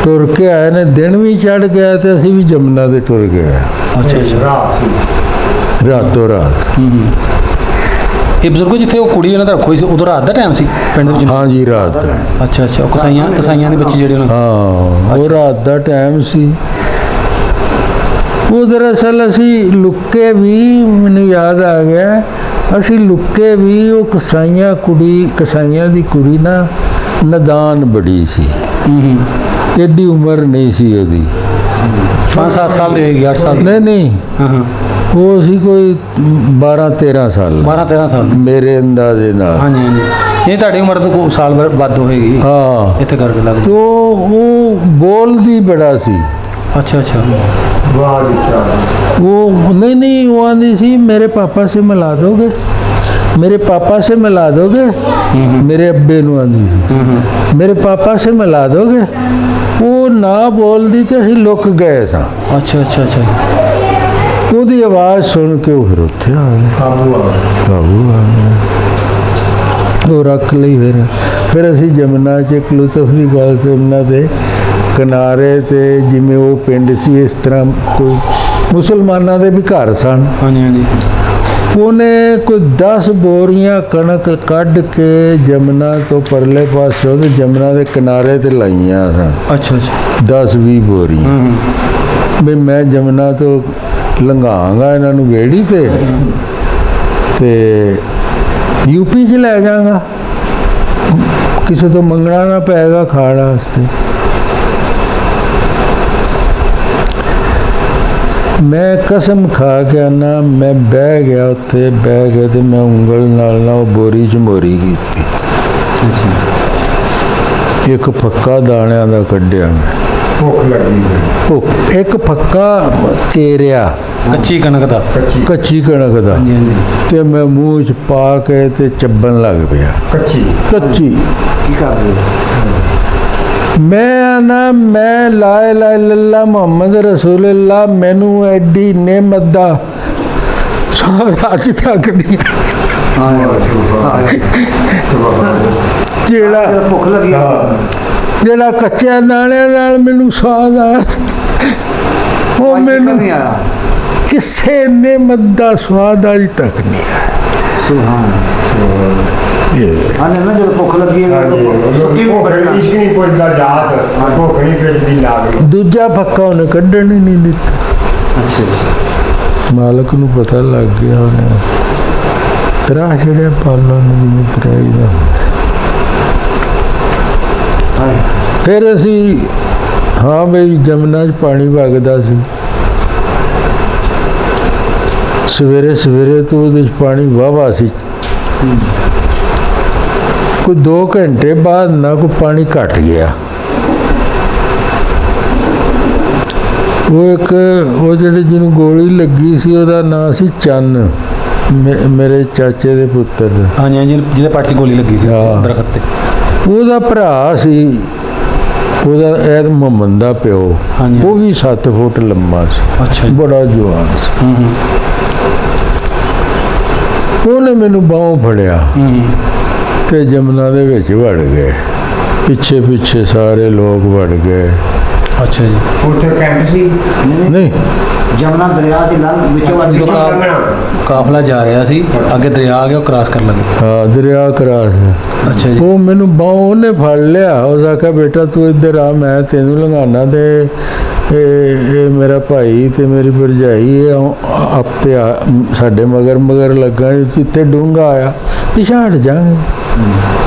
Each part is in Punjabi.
ਟੁਰ ਕੇ ਆਏ ਨੇ। ਦਿਨ ਵੀ ਚੜ੍ਹ ਗਿਆ ਤੇ ਅਸੀਂ ਵੀ ਜਮਨਾ ਤੇ ਟੁਰ ਗਏ। ਅੱਛਾ ਅੱਛਾ, ਰਾਤੋਂ ਰਾਤ। ਇਹ ਬਜ਼ੁਰਗੋ ਜਿੱਥੇ ਉਹ ਕੁੜੀ ਉਹਨਾਂ ਦਾ ਰੱਖੋਈ ਸੀ ਉਦੋਂ ਰਾਤ ਦਾ ਟਾਈਮ ਸੀ ਪਿੰਡ ਵਿੱਚ? ਹਾਂਜੀ ਰਾਤ ਦਾ। ਅੱਛਾ ਅੱਛਾ, ਉਹ ਕਸਾਈਆਂ ਦੇ ਬੱਚੇ ਜਿਹੜੇ ਉਹਨਾਂ ਹਾਂ, ਉਹ ਰਾਤ ਦਾ ਟਾਈਮ ਸੀ। ਉਹ ਦਰਅਸਲ ਅਸੀਂ ਲੁੱਕੇ ਵੀ, ਮੈਨੂੰ ਯਾਦ ਆ ਗਿਆ, ਅਸੀਂ ਲੁੱਕੇ ਵੀ। ਉਹ ਕਸਾਈਆਂ ਦੀ ਕੁੜੀ ਨਾ ਨਦਾਨ ਬੜੀ ਸੀ। ਐਡੀ ਉਮਰ ਨਹੀਂ ਸੀ ਉਹਦੀ, 5-7 ਸਾਲ ਦੀ ਹੋਏਗੀ, 8 ਸਾਲ? ਨਹੀਂ, ਉਹ ਸੀ ਕੋਈ 12-13 ਸਾਲ। 12-13 ਸਾਲ ਮੇਰੇ ਅੰਦਾਜ਼ੇ ਨਾਲ। ਹਾਂਜੀ ਹਾਂਜੀ, ਇਹ ਤੁਹਾਡੀ ਉਮਰ ਤੋਂ ਸਾਲ ਵੱਧ ਹੋਏਗੀ। ਹਾਂ, ਇੱਥੇ ਕਰਕੇ ਲੱਗ ਤੋ ਉਹ ਬੋਲਦੀ ਬੜਾ ਸੀ। अच्छा अच्छा, वो नहीं वो आंधी सी मेरे पापा से मिला दोगे, मेरे पापा से मिला दोगे। मेरे अब्बे नूं आंधी सी मेरे पापा से मिला दोगे। वो ना बोलती तो असीं लुक गए सां। अच्छा अच्छा अच्छा, ਉਹਦੀ ਆਵਾਜ਼ ਸੁਣ ਕੇ ਉਹ ਫਿਰ ਉੱਥੇ ਆ ਗਏ, ਕਾਬੂ ਆ ਗਿਆ। ਉਹ ਰੱਖ ਲਈ। ਫਿਰ ਅਸੀਂ ਜਮਨਾ 'ਚ ਇੱਕ ਲੁਤਫ ਦੀ ਗੱਲ ਤੇ ਉਹਨਾਂ ਦੇ ਕਿਨਾਰੇ 'ਤੇ, ਜਿਵੇਂ ਉਹ ਪਿੰਡ ਸੀ ਇਸ ਤਰ੍ਹਾਂ ਕੋਈ ਮੁਸਲਮਾਨਾਂ ਦੇ ਵੀ ਘਰ ਸਨ। ਹਾਂਜੀ ਹਾਂਜੀ, ਉਹਨੇ ਕੋਈ 10 ਬੋਰੀਆਂ ਕਣਕ ਕੱਢ ਕੇ ਜਮਨਾ ਤੋਂ ਪਰਲੇ ਪਾਸੇ ਉਹਦੇ ਜਮਨਾ ਦੇ ਕਿਨਾਰੇ 'ਤੇ ਲਾਈਆਂ ਸਨ। ਅੱਛਾ ਅੱਛਾ, 10-20 ਬੋਰੀਆਂ। ਵੀ ਮੈਂ ਜਮਨਾ ਤੋਂ ਲੰਘਾਂਗਾ ਇਹਨਾਂ ਨੂੰ ਵੇੜੀ ਤੇ ਯੂਪੀ 'ਚ ਲੈ ਜਾਵਾਂਗਾ, ਕਿਸੇ ਤੋਂ ਮੰਗਣਾ ਨਾ ਪਏਗਾ ਖਾਣ ਵਾਸਤੇ। ਮੈਂ ਕਸਮ ਖਾ ਕੇ ਆਨਾ, ਮੈਂ ਬਹਿ ਗਿਆ ਉੱਥੇ। ਬਹਿ ਕੇ ਤੇ ਮੈਂ ਉਂਗਲ ਨਾਲ ਨਾ ਉਹ ਬੋਰੀ 'ਚ ਮੋਰੀ ਕੀਤੀ। ਇੱਕ ਫੱਕਾ ਦਾਣਿਆਂ ਦਾ ਕੱਢਿਆ ਮੈਂ। ਭੁੱਖ ਲੱਗੀ, ਇੱਕ ਫੱਕਾ ਕੇਰਿਆ, ਕੱਚੀ ਕਣਕ ਦਾ। ਕੱਚੀ ਕਣਕ ਦਾ। ਹਾਂਜੀ ਹਾਂਜੀ, ਤੇ ਮੈਂ ਮੂੰਹ 'ਚ ਪਾ ਕੇ ਤੇ ਚੱਬਣ ਲੱਗ ਪਿਆ। ਕੱਚੀ ਕੀ ਕਰਦੇ? ਮੈਂ ਨਾ ਮੈਂ ਲਾ ਇਲਾਹਾ ਇਲੱਲਾ ਮੁਹੰਮਦ ਰਸੂਲੁल्लाह, ਮੈਨੂੰ ਐਡੀ ਨਿਮਤ ਦਾ ਅੱਜ ਤੱਕ ਨਹੀਂ। ਜਿਹੜਾ ਭੁੱਖ ਲੱਗੀ, ਜਿਹੜਾ ਕੱਚਿਆਂ ਦਾਣਿਆਂ ਨਾਲ ਮੈਨੂੰ ਸਵਾਦ ਆਇਆ, ਉਹ ਮੈਨੂੰ ਕਿਸੇ ਨਿਮਤ ਦਾ ਸਵਾਦ ਅੱਜ ਤੱਕ ਨਹੀਂ ਆਇਆ। ਸੁਭਾਨ ਆਨੇ ਮੈਂ ਜਦੋਂ ਭੁੱਖ ਲੱਗੀ ਸੁੱਕੀ ਭੁੱਖ ਇਸ਼ਕ ਨਹੀਂ ਪੁੱਛਦਾ ਜਾਤ, ਭੁੱਖ ਨਹੀਂ ਫਿਰਦੀ ਲਾਗ। ਦੂਜਾ ਫੱਕਾ ਉਹਨੇ ਕੱਢਣ ਹੀ ਨਹੀਂ ਦਿੱਤਾ। ਅੱਛਾ, ਮਾਲਕ ਨੂੰ ਪਤਾ ਲੱਗ ਗਿਆ, ਉਹਨੇ ਤਰਾ ਛੜਿਆ ਪਾਲਾਂ ਨੂੰ ਵੀ ਤਰਾਈ ਦਾ। ਫਿਰ ਅਸੀਂ ਹਾਂ ਬਈ ਜਮਨਾ 'ਚ ਪਾਣੀ ਵਗਦਾ ਸੀ। ਸਵੇਰੇ ਸਵੇਰੇ ਤੋਂ ਉਹਦੇ 'ਚ ਪਾਣੀ ਵਾਹਵਾ ਸੀ। ਕੋਈ 2 ਘੰਟੇ ਬਾਅਦ ਨਾ ਕੋਈ ਪਾਣੀ ਘਟ ਗਿਆ। ਉਹ ਜਿਹੜੇ ਜਿਹਨੂੰ ਗੋਲੀ ਲੱਗੀ ਸੀ ਉਹਦਾ ਨਾਂ ਸੀ ਚੰਨ, ਮੇਰੇ ਚਾਚੇ ਦੇ ਪੁੱਤਰ ਦਾ। ਹਾਂਜੀ ਹਾਂਜੀ, ਜਿਹਦੇ ਪੱਟ 'ਚ ਗੋਲੀ ਲੱਗੀ ਸੀ ਦਰਖਤ ਤੇ। ਉਹਦਾ ਭਰਾ ਸੀ, ਉਹਦਾ ਐਦ ਮੁਹੰਮਦ ਦਾ ਪਿਓ। ਉਹ ਵੀ 7 ਫੁੱਟ ਲੰਮਾ ਸੀ। ਅੱਛਾ, ਬੜਾ ਜਵਾਨ ਸੀ। ਉਹਨੇ ਮੈਨੂੰ ਬਾਹੋਂ ਫੜਿਆ ਤੇ ਜਮਨਾ ਦੇ ਵਿੱਚ ਵੜ ਗਏ। ਪਿੱਛੇ ਪਿੱਛੇ ਸਾਰੇ ਲੋਕ ਵੜ ਗਏ। ਅੱਛਾ ਜੀ, ਉੱਥੇ ਕੈਂਪ ਸੀ? ਨਹੀਂ, ਜਮਨਾ ਦਰਿਆ ਦੇ ਨਾਲ ਵਿੱਚੋਂ ਕਾਫਲਾ ਜਾ ਰਿਹਾ ਸੀ, ਅੱਗੇ ਦਰਿਆ ਆ ਗਿਆ, ਉਹ ਕ੍ਰਾਸ ਕਰਨ ਲੱਗੇ। ਹਾਂ, ਦਰਿਆ ਕਰਾਸ। ਅੱਛਾ ਜੀ, ਉਹ ਮੈਨੂੰ ਬਾਹੋਂ ਉਹਨੇ ਫੜ ਲਿਆ। ਉਸ ਆਖਿਆ ਬੇਟਾ ਤੂੰ ਇੱਧਰ ਆ, ਮੈਂ ਤੈਨੂੰ ਲੰਘਾਣਾ। ਤੇ ਇਹ ਮੇਰਾ ਭਾਈ ਤੇ ਮੇਰੀ ਭਰਜਾਈ ਇਹ ਆਪੇ ਸਾਡੇ ਮਗਰ ਲੱਗਾ। ਜਿੱਥੇ ਡੂੰਘਾ ਆਇਆ ਪਿਛਾਂ ਹਟ ਜਾਵਾਂਗੇ।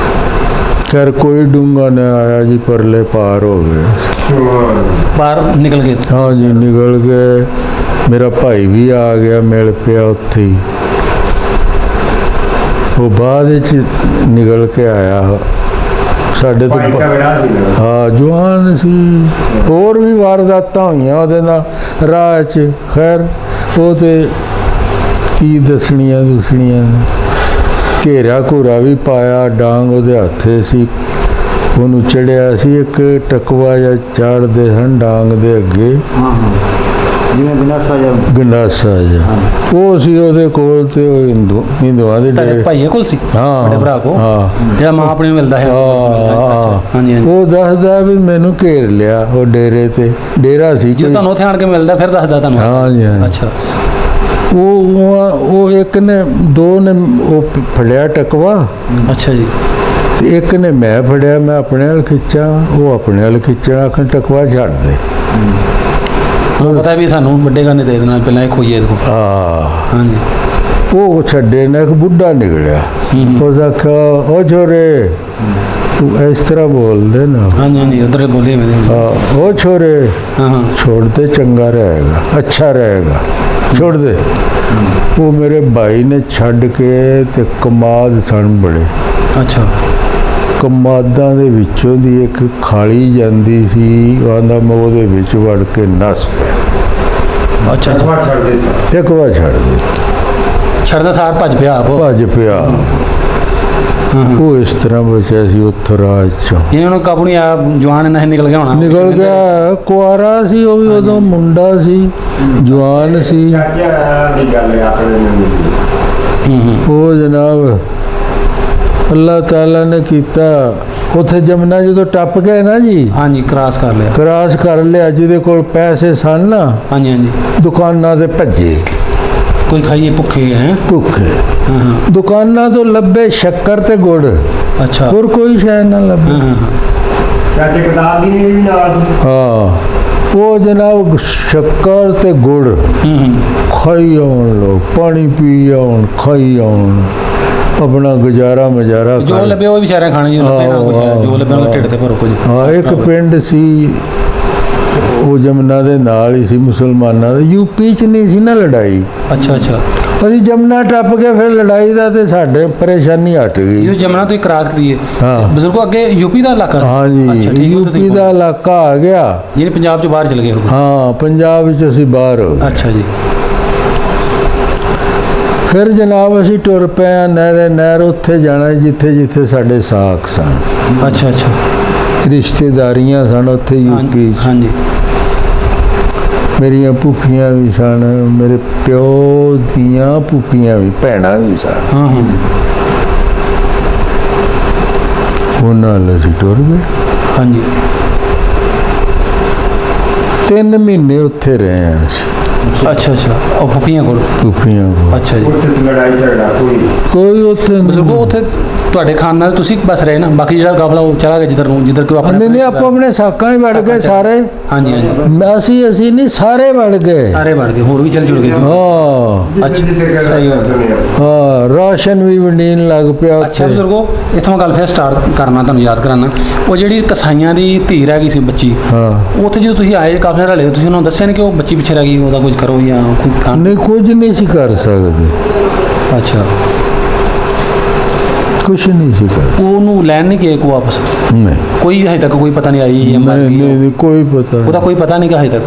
ਖੈਰ ਕੋਈ ਡੂੰਘਾ ਨਾ ਆਇਆ ਜੀ, ਪਰਲੇ ਪਾਰ ਹੋ ਗਏ, ਬਾਹਰ ਨਿਕਲ ਗਏ। ਹਾਂ ਜੀ, ਨਿਕਲ ਗਏ। ਮੇਰਾ ਭਾਈ ਵੀ ਆ ਗਿਆ, ਮਿਲ ਪਿਆ ਉੱਥੇ ਹੀ। ਉਹ ਬਾਅਦ ਵਿੱਚ ਨਿਕਲ ਕੇ ਆਇਆ ਸਾਡੇ ਤੋਂ। ਹਾਂ, ਜਵਾਨ ਸੀ। ਹੋਰ ਵੀ ਵਾਰਦਾਤਾਂ ਹੋਈਆਂ ਉਹਦੇ ਨਾਲ ਰਾਹ 'ਚ। ਖੈਰ ਉਹ ਤੇ ਕੀ ਦੱਸਣੀਆਂ ਨੇ। ਘੇਰਾ ਘੂਰਾ ਵੀ ਪਾਇਆ, ਡਾਂਗ ਉਹਦੇ ਹੱਥੇ ਸੀ, ਉਹਨੂੰ ਚੜਿਆ ਸੀ। ਇੱਕ ਟਕਵਾ ਜਾਂ ਚਾੜਦੇ ਹਨ ਡਾਂਗ ਦੇ ਅੱਗੇ। ਜਿਵੇਂ ਬਿਨਾਸਾ ਜਾਂ ਗੰਡਾਸਾ ਜਿਹਾ ਉਹ ਸੀ ਉਹਦੇ ਕੋਲ ਤੇ ਉਹ ਹਿੰਦੂਆਂ ਦੇ ਤੁਹਾਡੇ ਡੇਰੇ ਭਾਈਏ ਕੋਲ ਸੀ ਹਾਂ ਵੱਡੇ ਭਰਾ ਕੋ ਹਾਂ ਜਿਹੜਾ ਮਾਂ ਆਪਣੀ ਨੂੰ ਮਿਲਦਾ ਹੈ ਹਾਂ ਹਾਂਜੀ ਹਾਂਜੀ ਉਹ ਦੱਸਦਾ ਵੀ ਮੈਨੂੰ ਘੇਰ ਲਿਆ ਉਹ ਡੇਰੇ ਤੇ ਡੇਰਾ ਸੀ ਜੇ ਕੋਈ। ਤੁਹਾਨੂੰ ਉੱਥੇ ਆਣ ਕੇ ਮਿਲਦਾ ਫਿਰ ਦੱਸਦਾ ਤੁਹਾਨੂੰ ਹਾਂਜੀ ਹਾਂਜੀ ਅੱਛਾ ਉਹ ਇੱਕ ਨੇ ਦੋ ਨੇ ਉਹ ਫੜਿਆ ਟਕਵਾ ਅੱਛਾ ਜੀ ਤੇ ਇੱਕ ਨੇ ਮੈਂ ਫੜਿਆ ਮੈਂ ਆਪਣੇ ਵੱਲ ਖਿੱਚਾਂ ਉਹ ਆਪਣੇ ਵੱਲ ਖਿੱਚਣਾ ਆਖਣ ਟਕਵਾ ਛੱਡ ਦੇ ਉਹ ਪਤਾ ਵੀ ਸਾਨੂੰ ਵੱਡੇ ਗਾਣੇ ਦੇ ਦੇਣਾ ਪਹਿਲਾਂ ਇਹ ਖੋਈਏ ਦੇਖੋ ਆ ਹਾਂਜੀ ਉਹ ਛੱਡੇ ਨੇ ਇੱਕ ਬੁੱਢਾ ਨਿਕਲਿਆ ਉਹ ਆਖਿਆ ਉਹ ਛੋਰੇ ਤੂੰ ਇਸ ਤਰ੍ਹਾਂ ਬੋਲਦੇ ਨਾ ਹਾਂਜੀ ਹਾਂਜੀ ਉਧਰ ਬੋਲੇ ਮੈਂ ਉਹ ਛੋਰੇ ਹਾਂ ਹਾਂ छोड़ दे चंगा रहेगा अच्छा रहेगा छोड़ दे वो मेरे भाई ने छड़ के ते कमाद सन बड़े ਅੱਛਾ ਕਮਾਦਾਂ ਦੇ ਵਿੱਚੋਂ ਦੀ ਇੱਕ ਖਾਲੀ ਜਾਂਦੀ ਸੀ ਆਂਦਾ ਮੈਂ ਉਹਦੇ ਵਿੱਚ ਵੜ ਕੇ ਨਸ ਪਿਆ ਅੱਛਾ ਅੱਛਾ ਛੱਡ ਦਿੱਤਾ ਇੱਕ ਵਾਰ ਛੱਡ ਦਿੱਤਾ ਛੱਡਦਾ ਸਾਰ ਭੱਜ ਪਿਆ ਆਪ ਭੱਜ ਪਿਆ ਉਹ ਇਸ ਤਰ੍ਹਾਂ ਬਚਿਆ ਸੀ ਉੱਥੋਂ ਰਾਜ ਚੋਂ ਇਹਨਾਂ ਨੂੰ ਕਾਬੂ ਨਹੀਂ ਆਇਆ ਜਵਾਨ ਇਹਨਾਂ ਨਿਕਲ ਗਿਆ ਹੋਣਾ ਨਿਕਲ ਗਿਆ ਕੁਆਰਾ ਸੀ ਉਹ ਵੀ ਉਦੋਂ ਮੁੰਡਾ ਸੀ ਜਵਾਨ ਸੀ ਚਾਚਾ ਦੀ ਗੱਲ ਹੈ ਆਪਣੇ ਨੂੰ ਉਹ ਜਨਾਬ ਅੱਲਾਹ ਤਾਲਾ ਨੇ ਕੀਤਾ ਉੱਥੇ ਜਮਨਾ ਜਦੋਂ ਟੱਪ ਗਏ ਨਾ ਜੀ ਹਾਂਜੀ ਕ੍ਰਾਸ ਕਰ ਲਿਆ ਕਰਾਸ ਕਰ ਲਿਆ ਜਿਹਦੇ ਕੋਲ ਪੈਸੇ ਸਨ ਨਾ ਹਾਂਜੀ ਹਾਂਜੀ ਦੁਕਾਨਾਂ ਤੇ ਭੱਜੇ ਕੋਈ ਖਾਈਏ ਭੁੱਖੇ ਹੈ ਭੁੱਖੇ ਹਾਂ ਹਾਂ ਦੁਕਾਨਾਂ ਤੋਂ ਲੱਭੇ ਸ਼ੱਕਰ ਤੇ ਗੁੜ ਅੱਛਾ ਹੋਰ ਕੋਈ ਸ਼ੈ ਨਾ ਲੱਭੇ ਹਾਂ ਹਾਂ ਚਾਚੇ ਕਿਤਾਬ ਦੀ ਵੀ ਨਾਲ ਸੀ। ਹਾਂ ਉਹ ਜਨਾਬ ਸ਼ੱਕਰ ਤੇ ਗੁੜ ਖਾਈ ਆਉਣ ਲੋਕ ਪਾਣੀ ਪੀ ਆਉਣ ਖਾਈ ਆਉਣ ਆਪਣਾ ਗੁਜ਼ਾਰਾ ਮਜ਼ਾਰਾ ਜੋ ਕਰ ਲੱਭੇ ਉਹ ਵਿਚਾਰੇ ਖਾਣੇ ਜੀ ਲੱਭੇ ਨਾ ਕੁਛ ਹੈ, ਜੋ ਲੱਭੇ ਉਹਨਾਂ ਢਿੱਡ ਤੇ ਭਰੋ ਕੁਝ ਹਾਂ ਇੱਕ ਪਿੰਡ ਸੀ ਉਹ ਜਮਨਾ ਦੇ ਨਾਲ ਹੀ ਸੀ ਮੁਸਲਮਾਨਾਂ ਦਾ ਯੂਪੀ ਚ ਨਹੀਂ ਸੀ ਨਾ ਲੜਾਈ ਅੱਛਾ ਅੱਛਾ ਅਸੀਂ ਜਮਨਾ ਟੱਪ ਕੇ ਫਿਰ ਲੜਾਈ ਦਾ ਤੇ ਸਾਡੇ ਪਰੇਸ਼ਾਨੀ ਹਟ ਇਹ ਗਈ ਜਮਨਾ ਤੋਂ ਕ੍ਰਾਸ ਕਰੀਏ ਹਾਂ। ਬਜ਼ੁਰਗੋ ਅੱਗੇ ਯੂਪੀ ਦਾ ਇਲਾਕਾ ਹਾਂ ਅੱਛਾ ਜੀ ਠੀਕ ਹੈ ਯੂਪੀ ਦਾ ਇਲਾਕਾ ਆ ਗਿਆ ਜਿਹਨੇ ਪੰਜਾਬ ਚ ਬਾਹਰ ਚਲੇ ਗਏ ਹੋ ਹਾਂ ਪੰਜਾਬ ਵਿੱਚ ਅਸੀਂ ਬਾਹਰ ਹੋ ਗਏ ਅੱਛਾ ਜੀ ਫਿਰ ਜਨਾਬ ਅਸੀਂ ਟੁਰ ਪਏ ਆ ਨਹਿਰ ਉੱਥੇ ਜਾਣਾ ਜਿੱਥੇ ਜਿੱਥੇ ਸਾਡੇ ਸਾਕ ਸਨ ਅੱਛਾ ਅੱਛਾ ਰਿਸ਼ਤੇਦਾਰੀਆਂ ਸਨ ਉੱਥੇ ਯੂਪੀ 'ਚ। ਹਾਂਜੀ ਮੇਰੀਆਂ ਭੁੱਫੀਆਂ ਵੀ ਸਨ ਮੇਰੇ ਪਿਓ ਦੀਆਂ ਭੁੱਫੀਆਂ ਵੀ ਭੈਣਾਂ ਵੀ ਸਨ ਹਾਂ ਹਾਂ ਉਹਨਾਂ ਨਾਲ ਅਸੀਂ ਟੁਰ ਗਏ ਹਾਂਜੀ 3 ਮਹੀਨੇ ਉੱਥੇ ਰਹੇ ਆ ਅਸੀਂ ਅੱਛਾ ਅੱਛਾ ਉਹ ਫੁੱਫੀਆਂ ਕੋਲ ਭੁੱਫੀਆਂ ਕੋਲ ਅੱਛਾ ਜੀ ਉੱਥੇ ਲੜਾਈ ਝਗੜਾ ਕੋਈ ਉੱਥੇ ਬਜ਼ੁਰਗੋ ਉੱਥੇ ਤੁਹਾਡੇ ਖਾਨਦਾਨ ਨਾਲ ਤੁਸੀਂ ਬਸ ਰਹੇ ਨਾ ਬਾਕੀ ਜਿਹੜਾ ਕਾਫਲਾ ਉਹ ਚਲਾ ਗਿਆ ਜਿੱਧਰ ਨੂੰ ਜਿੱਧਰ ਕੋਈ ਨਹੀਂ ਨਹੀਂ ਆਪੋ ਆਪਣੇ ਸਾਕਾਂ ਹੀ ਵੜ ਗਏ ਸਾਰੇ ਹਾਂਜੀ ਹਾਂਜੀ ਅਸੀਂ ਨਹੀਂ ਸਾਰੇ ਵੜ ਗਏ ਸਾਰੇ ਵੜ ਗਏ ਹੋਰ ਵੀ ਚੱਲ ਜੁੜ ਗਏ ਹਾਂ ਅੱਛਾ, ਸਹੀ ਹੋ ਹਾਂ ਰਾਸ਼ਨ ਵੀ ਵੰਡੀਨ ਲੱਗ ਪਿਆ ਅੱਛਾ ਉੱਥੇ ਬਜ਼ੁਰਗੋ ਇੱਥੋਂ ਗੱਲ ਫਿਰ ਸਟਾਰਟ ਕਰਨਾ ਤੁਹਾਨੂੰ ਯਾਦ ਕਰਾਉਣਾ ਉਹ ਜਿਹੜੀ ਕਸਾਈਆਂ ਦੀ ਧੀ ਰਹਿ ਗਈ ਸੀ ਬੱਚੀ ਹਾਂ ਉੱਥੇ ਜਦੋਂ ਤੁਸੀਂ ਆਏ ਕਾਫਲੇ ਰਲੇ ਤੁਸੀਂ ਉਹਨਾਂ ਨੂੰ ਦੱਸਿਆ ਨਹੀਂ ਕਿ ਉਹ ਬੱਚੀ ਪਿੱਛੇ ਰਹਿ ਗਈ ਉਹਦਾ ਕੁਝ ਕਰੋ ਜਾਂ ਕੋਈ ਕੰਮ ਨਹੀਂ ਕੁਝ ਨਹੀਂ ਸੀ ਕਰ ਸਕਦੇ ਅੱਛਾ ਕੁਝ ਨਹੀਂ ਸੀ ਕਰ ਉਹਨੂੰ ਲੈਣ ਨਹੀਂ ਗਏ ਕੋ ਵਾਪਸ ਨਹੀਂ ਕੋਈ ਹਜੇ ਤੱਕ ਕੋਈ ਪਤਾ ਨਹੀਂ ਆਈ ਜਾਂ ਮਰ ਨਹੀਂ ਗਈ ਨਹੀਂ ਕੋਈ ਪਤਾ ਉਹਦਾ ਕੋਈ ਪਤਾ ਨਹੀਂ ਕਿ ਹਜੇ ਤੱਕ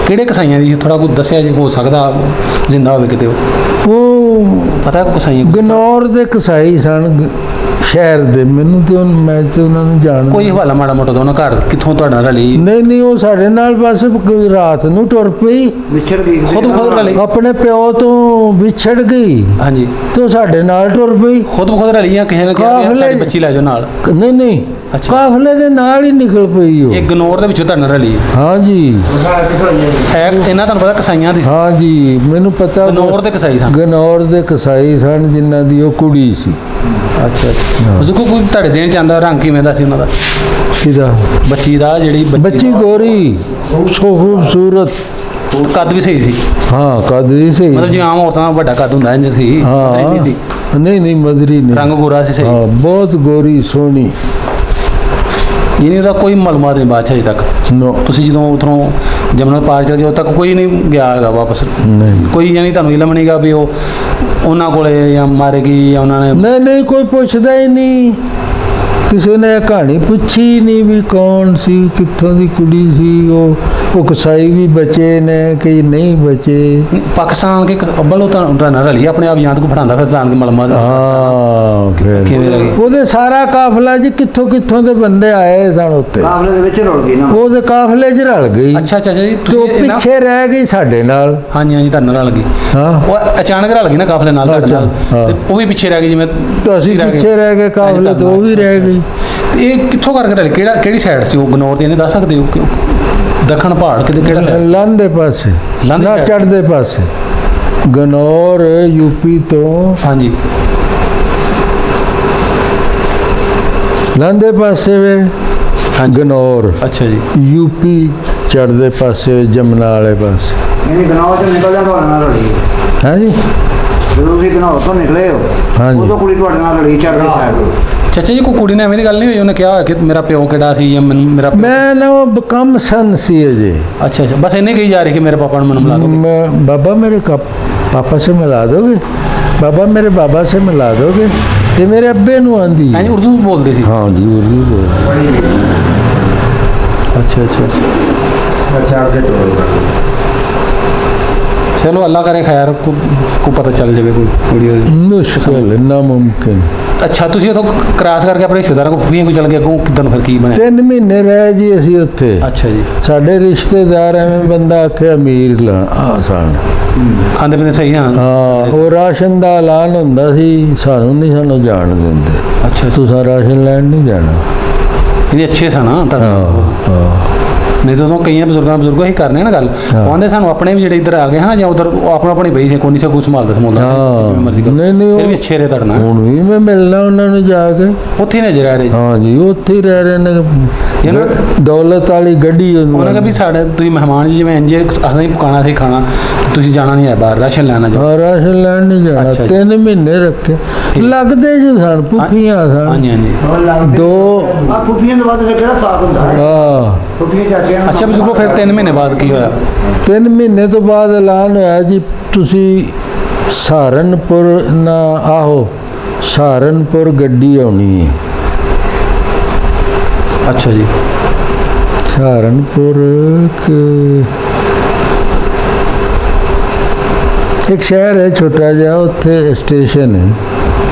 ਕਿਹੜੇ ਕਸਾਈਆਂ ਦੀ ਥੋੜਾ ਕੁਝ ਦੱਸਿਆ ਜੇ ਹੋ ਸਕਦਾ ਜ਼ਿੰਦਾ ਹੋਵੇ ਕਿਤੇ ਉਹ ਪਤਾ ਕੋ ਕਸਾਈਆਂ ਗਨੌਰ ਦੇ ਕਸਾਈ ਸਨ ਸ਼ਹਿਰ ਦੇ ਮੈਨੂੰ ਤੇ ਮੈਂ ਤੇ ਉਹਨਾਂ ਨੂੰ ਜਾਣ ਕੋਈ ਹਵਾਲਾ ਮਾੜਾ ਮੋਟਾ ਦੋਨਾਂ ਘਰ ਕਿੱਥੋਂ ਤੁਹਾਡਾ ਰਲੀ ਨਹੀਂ ਉਹ ਸਾਡੇ ਨਾਲ ਬਸ ਰਾਤ ਨੂੰ ਟੁਰ ਪਈ ਵਿਛੜ ਗਈ ਖੁਦ ਰਲੀ ਆਪਣੇ ਪਿਓ ਤੋਂ ਵਿਛੜ ਗਈ ਹਾਂਜੀ ਤੇ ਉਹ ਸਾਡੇ ਨਾਲ ਟੁਰ ਪਈ ਖੁਦ ਰਲੀ ਜਾਂ ਕਿਸੇ ਨੇ ਕਿਹਾ ਵੀ ਕਾਫਲੇ- ਸਾਡੀ ਬੱਚੀ ਲੈ ਜਾਓ ਨਾਲ ਨਹੀਂ ਅੱਛਾ। ਕਾਫਲੇ ਦੇ ਨਾਲ ਹੀ ਨਿਕਲ ਪਈ ਉਹ ਇਹ ਗਨੌਰ ਦੇ ਵਿੱਚੋਂ ਤੁਹਾਡੇ ਨਾਲ ਰਲੀ ਹਾਂ ਜੀ ਹੈ ਇਹਨਾਂ ਤੁਹਾਨੂੰ ਪਤਾ ਕਸਾਈਆਂ ਦੀ ਹਾਂ ਜੀ ਮੈਨੂੰ ਪਤਾ ਗਨੌਰ ਦੇ ਕਸਾਈ ਸਨ ਗਨੌਰ ਦੇ ਕਸਾਈ ਸਨ ਜਿਨ੍ਹਾਂ ਦੀ ਉਹ ਕੁੜੀ ਸੀ ਅੱਛਾ ਅੱਛਾ ਉਸ ਕੋ ਕੋਈ ਤੁਹਾਡੇ ਦੇਣ ਚ ਆਂਦਾ ਰੰਗ ਕਿਵੇਂ ਦਾ ਸੀ ਉਹਨਾਂ ਦਾ ਕਿਹਦਾ ਬੱਚੀ ਦਾ ਜਿਹੜੀ ਬੱਚੀ ਗੋਰੀ ਸੋ ਖੂਬਸੂਰਤ ਕੱਦ ਵੀ ਸਹੀ ਸੀ ਹਾਂ ਕੱਦ ਵੀ ਸਹੀ ਮਤਲਬ ਜਿਵੇਂ ਆਮ ਔਰਤਾਂ ਦਾ ਵੱਡਾ ਕੱਦ ਹੁੰਦਾ ਇੰਜ ਸੀ ਹਾਂ ਨਹੀਂ ਸੀ। ਨਹੀਂ ਮਦਰੀ ਨਹੀਂ ਰੰਗ ਗੋਰਾ ਸੀ ਸਹੀ ਹਾਂ ਬਹੁਤ ਗੋਰੀ ਸੋਹਣੀ ਇਹਨੇ ਦਾ ਕੋਈ ਮਾਲੂਮਾਤ ਨਹੀਂ ਬਾਅਦ ਚ ਅਜੇ ਤੱਕ ਨੋ ਤੁਸੀਂ ਜਦੋਂ ਉਧਰੋਂ ਜਮਨਾ ਪਾਰ ਚਲ ਗਏ ਉਦੋਂ ਤੱਕ ਕੋਈ ਨਹੀਂ ਗਿਆ ਹੈਗਾ ਵਾਪਸ ਨਹੀਂ ਕੋਈ ਯਾਨੀ ਤੁਹਾਨੂੰ ਇਲਮ ਨਹੀਂਗਾ ਵੀ ਉਹ ਉਹਨਾਂ ਕੋਲੇ ਜਾਂ ਮਾਰੇਗੀ ਜਾਂ ਉਹਨਾਂ ਨੇ ਨਹੀਂ ਕੋਈ ਪੁੱਛਦਾ ਹੀ ਨਹੀਂ ਕਿਸੇ ਨੇ ਇਹ ਕਹਾਣੀ ਪੁੱਛੀ ਨਹੀਂ ਵੀ ਕੌਣ ਸੀ, ਕਿੱਥੋਂ ਦੀ ਕੁੜੀ ਸੀ। ਉਹ ਕਸਾਈ ਵੀ ਬਚੇ ਨੇ ਕਿ ਨਹੀਂ ਬਚੇ। ਪਾਕਿਸਤਾਨ ਕੇ ਅੱਬਲ ਉਹ ਤਾਂ ਨਾ ਰਲੀ ਆਪਣੇ ਆਪ ਜਾਂ ਕੋ ਫੜਾਉਂਦਾ ਫਿਰ ਤਾਂ ਮਲਮਾ ਹਾਂ ਫਿਰ ਕਿਵੇਂ ਲੱਗੀ? ਉਹਦੇ ਸਾਰਾ ਕਾਫਲਾ ਜੀ ਕਿੱਥੋਂ ਕਿੱਥੋਂ ਦੇ ਬੰਦੇ ਆਏ ਸਨ ਉੱਤੇ, ਕਾਫਲੇ ਦੇ ਵਿੱਚ ਰੁਲ ਗਈ ਨਾ। ਉਹਦੇ ਕਾਫਲੇ 'ਚ ਰਲ ਗਈ ਅੱਛਾ ਅੱਛਾ ਜੀ, ਤੇ ਉਹ ਤੁਸੀਂ ਇਹ ਨਾ- ਪਿੱਛੇ ਰਹਿ ਗਈ ਸਾਡੇ ਨਾਲ। ਹਾਂਜੀ ਹਾਂਜੀ, ਧਰਨ ਰਲ ਗਈ। ਹਾਂ ਉਹ ਅਚਾਨਕ ਰਲ ਗਈ ਨਾ ਕਾਫਲੇ ਨਾਲ ਤੁਹਾਡੇ ਨਾਲ, ਹਾਂ। ਤੇ ਉਹ ਵੀ ਪਿੱਛੇ ਰਹਿ ਗਈ ਜਿਵੇਂ ਤਾਂ ਅਸੀਂ ਪਿੱਛੇ ਰਹਿ ਗਏ ਕਾਫਲੇ ਤੋਂ, ਉਹ ਵੀ ਰਹਿ ਗਈ। ਇਹ ਕਿੱਥੋਂ ਕਰਕੇ ਰਲ ਕਿਹੜੀ ਸਾਈਡ ਸੀ ਉਹ ਗਨੌਰ ਦੀ, ਇਹਨੇ ਦੱਸ ਸਕਦੇ ਹੋ ਕਿਉਂ? ਦੱਖਣ ਪਹਾੜ ਕਿਤੇ ਕਿਹੜਾ side? ਲੰਦੇ ਪਾਸੇ ਲੰਘ ਨਾ side? ਚੜ੍ਹਦੇ ਪਾਸੇ ਗਨੌਰ ਯੂਪੀ ਤੋਂ ਹਾਂਜੀ ਲੰਦੇ ਪਾਸੇ ਵੇ ਗਨੌਰ, ਅੱਛਾ ਜੀ। ਯੂਪੀ ਚੜ੍ਹਦੇ ਪਾਸੇ ਜਮਨਾ ਵਾਲੇ ਪਾਸੇ। ਇਹਨੇ ਗਨਾਹ ਚੋਂ ਨਿਕਲਦਾ ਤੁਹਾਡੇ ਨਾਲ ਰਲੀ। ਹੈ ਜੀ ਜਦੋਂ ਤੁਸੀਂ ਗਨਾਹ ਤੋਂ ਨਿਕਲੇ ਹੋ ਹਾਂਜੀ। ਉਦੋਂ ਕੁੜੀ ਤੁਹਾਡੇ ਨਾਲ ਲੜੀ ਚੜ੍ਹਦੀ ਸਾਈਡ ਤੋਂ। ਚਾਚਾ ਜੀ ਕੋਈ ਕੁੜੀ ਨਾਲ ਐਵੇਂ ਦੀ ਗੱਲ ਨਹੀਂ ਹੋਈ, ਉਹਨੇ ਕਿਹਾ ਕਿ ਮੇਰਾ ਪਿਓ ਕਿਹੜਾ ਸੀ ਜਾਂ ਮੇਰਾ ਪਿਓ- ਮੈਂ ਨਾ ਉਹ ਬਕਮ ਸਨ ਸੀ ਅਜੇ। ਅੱਛਾ ਅੱਛਾ, ਬਸ ਇੰਨੇ ਕਹੀ ਜਾ ਰਹੀ ਕਿ ਮੇਰੇ ਪਾਪਾ ਨੂੰ ਮੈਨੂੰ ਮਿਲਾ ਦੋ। मैं बाबा मेरे पापा से मिला दोगे, बाबा मेरे बाबा से मिला दोगे, ये मेरे अब्बे ਨੂੰ ਆਂਦੀ। ਹਾਂਜੀ ਉਰਦੂ ਬੋਲਦੇ ਸੀ। हाँ जी उर्दू बोल। ਬੜੀ ਅੱਛਾ ਅੱਛਾ ਅੱਛਾ, ਅੱਛਾ ਅੱਗੇ ਤੋੜ ਚਲੋ ਅੱਲਾ ਕਰੇ ਖੈਰ ਕੋ ਪਤਾ ਚੱਲ ਜਾਵੇ ਕੋਈ ਕੁੜੀ ਹੋਈ। मुश्किल नामुमकिन। ਅੱਛਾ ਤੁਸੀਂ ਉਥੋਂ ਕ੍ਰਾਸ ਕਰਕੇ ਆਪਣੇ ਰਿਸ਼ਤੇਦਾਰਾਂ ਕੋਲ ਫੂਫੀਆਂ ਕੋ ਚਲ ਗਏ, ਅੱਗੋਂ ਕਿਦਾਂ ਫਿਰ ਕੀ ਬਣਿਆ? 3 ਮਹੀਨੇ ਰਹੇ ਜੀ ਅਸੀਂ ਉੱਥੇ। ਅੱਛਾ ਜੀ, ਸਾਡੇ ਰਿਸ਼ਤੇਦਾਰ ਐਵੇਂ ਬੰਦਾ ਆਖੇ ਅਮੀਰ ਸਨ। ਖਾਂਦੇ ਪੀਂਦੇ ਸਹੀ ਹਾਂ? ਹਾਂ ਉਹ ਰਾਸ਼ਨ ਦਾ ਐਲਾਨ ਹੁੰਦਾ ਸੀ, ਸਾਨੂੰ ਜਾਣ ਦਿੰਦੇ। ਅੱਛਾ ਤੁਸੀਂ ਰਾਸ਼ਨ ਲੈਣ ਨਹੀਂ ਜਾਣਾ। ਇਹਦੇ ਅੱਛੇ ਸਨ ਤਾਂ। ਹਾਂ ਹਾਂ ਨਹੀਂ ਤਾਂ ਉਦੋਂ ਕਈਆਂ ਬਜ਼ੁਰਗਾਂ ਹੀ ਕਰਨੇ ਨਾ ਗੱਲ, ਹਾਂ। ਕਹਿੰਦੇ ਸਾਨੂੰ ਆਪਣੇ ਵੀ ਜਿਹੜੇ ਇੱਧਰ ਆ ਗਏ ਹਨ ਜਾਂ ਉਧਰ ਆਪਣਾ ਆਪਣੀ ਬਈ ਸੀ, ਕੋਈ ਨਹੀਂ ਸਾ ਕੁਝ ਸੰਭਾਲਦਾ ਹਾਂ ਨਹੀਂ ਫਿਰ ਵੀ ਅੱਛੇ ਰਹੇ ਤੁਹਾਡੇ ਨਾਲ। ਹੁਣ ਵੀ ਮੈਂ ਮਿਲਣਾ ਉਹਨਾਂ ਨੂੰ ਜਾ ਕੇ। ਉੱਥੇ ਹੀ ਨਜ਼ਰ ਆ ਰਹੇ ਜੀ। ਹਾਂ ਜੀ ਉੱਥੇ ਹੀ ਰਹਿ ਰਹੇ ਨੇ। ਦੌਲਤ ਵਾਲੀ ਗੱਡੀ ਉਹਨਾਂ ਨੇ ਵੀ ਸਾਡੇ ਤੁਸੀਂ ਮਹਿਮਾਨ ਜੀ ਜਿਵੇਂ ਇੰਜੇ ਅਸੀਂ ਪਕਾਣਾ ਸੀ ਖਾਣਾ, ਤੁਸੀਂ ਜਾਣਾ ਨਹੀਂ ਹੈ ਬਾਹਰ ਰਾਸ਼ਨ ਲੈਣਾ ਜਾ। ਹਾਂ ਰਾਸ਼ਨ ਲੈਣ ਨਹੀਂ ਜਾਣਾ। ਅੱਛਾ ਜੀ। 3 ਮਹੀਨੇ ਰੱਖੇ ਲੱਗਦੇ ਸੀ ਸਨ, ਭੁੱਖੀਆਂ ਸਨ ਹਾਂਜੀ ਹਾਂਜੀ। ਦੋ। ਆ ਫੁੱਫੀਆਂ ਤੋਂ ਬਾਅਦ ਫਿਰ ਕਿਹੜਾ ਸਾਥ ਹੁੰਦਾ ਹੈ? ਹਾਂ ਫੁੱਫੀਆਂ ਚਾਚੀਆਂ ਨੂੰ ਅੱਛਾ ਬਜ਼ੁਰਗੋ ਫਿਰ 3 ਮਹੀਨੇ ਬਾਅਦ ਕੀ ਹੋਇਆ? 3 ਮਹੀਨੇ ਤੋਂ ਬਾਅਦ ਐਲਾਨ ਹੋਇਆ ਜੀ ਤੁਸੀਂ ਸਹਾਰਨਪੁਰ ਨਾ ਆਹੋ, ਸਹਾਰਨਪੁਰ ਗੱਡੀ ਆਉਣੀ ਹੈ। ਅੱਛਾ ਜੀ, ਸਹਾਰਨਪੁਰ ਇੱਕ ਸ਼ਹਿਰ ਹੈ ਛੋਟਾ ਜਿਹਾ, ਉੱਥੇ ਸਟੇਸ਼ਨ ਹੈ,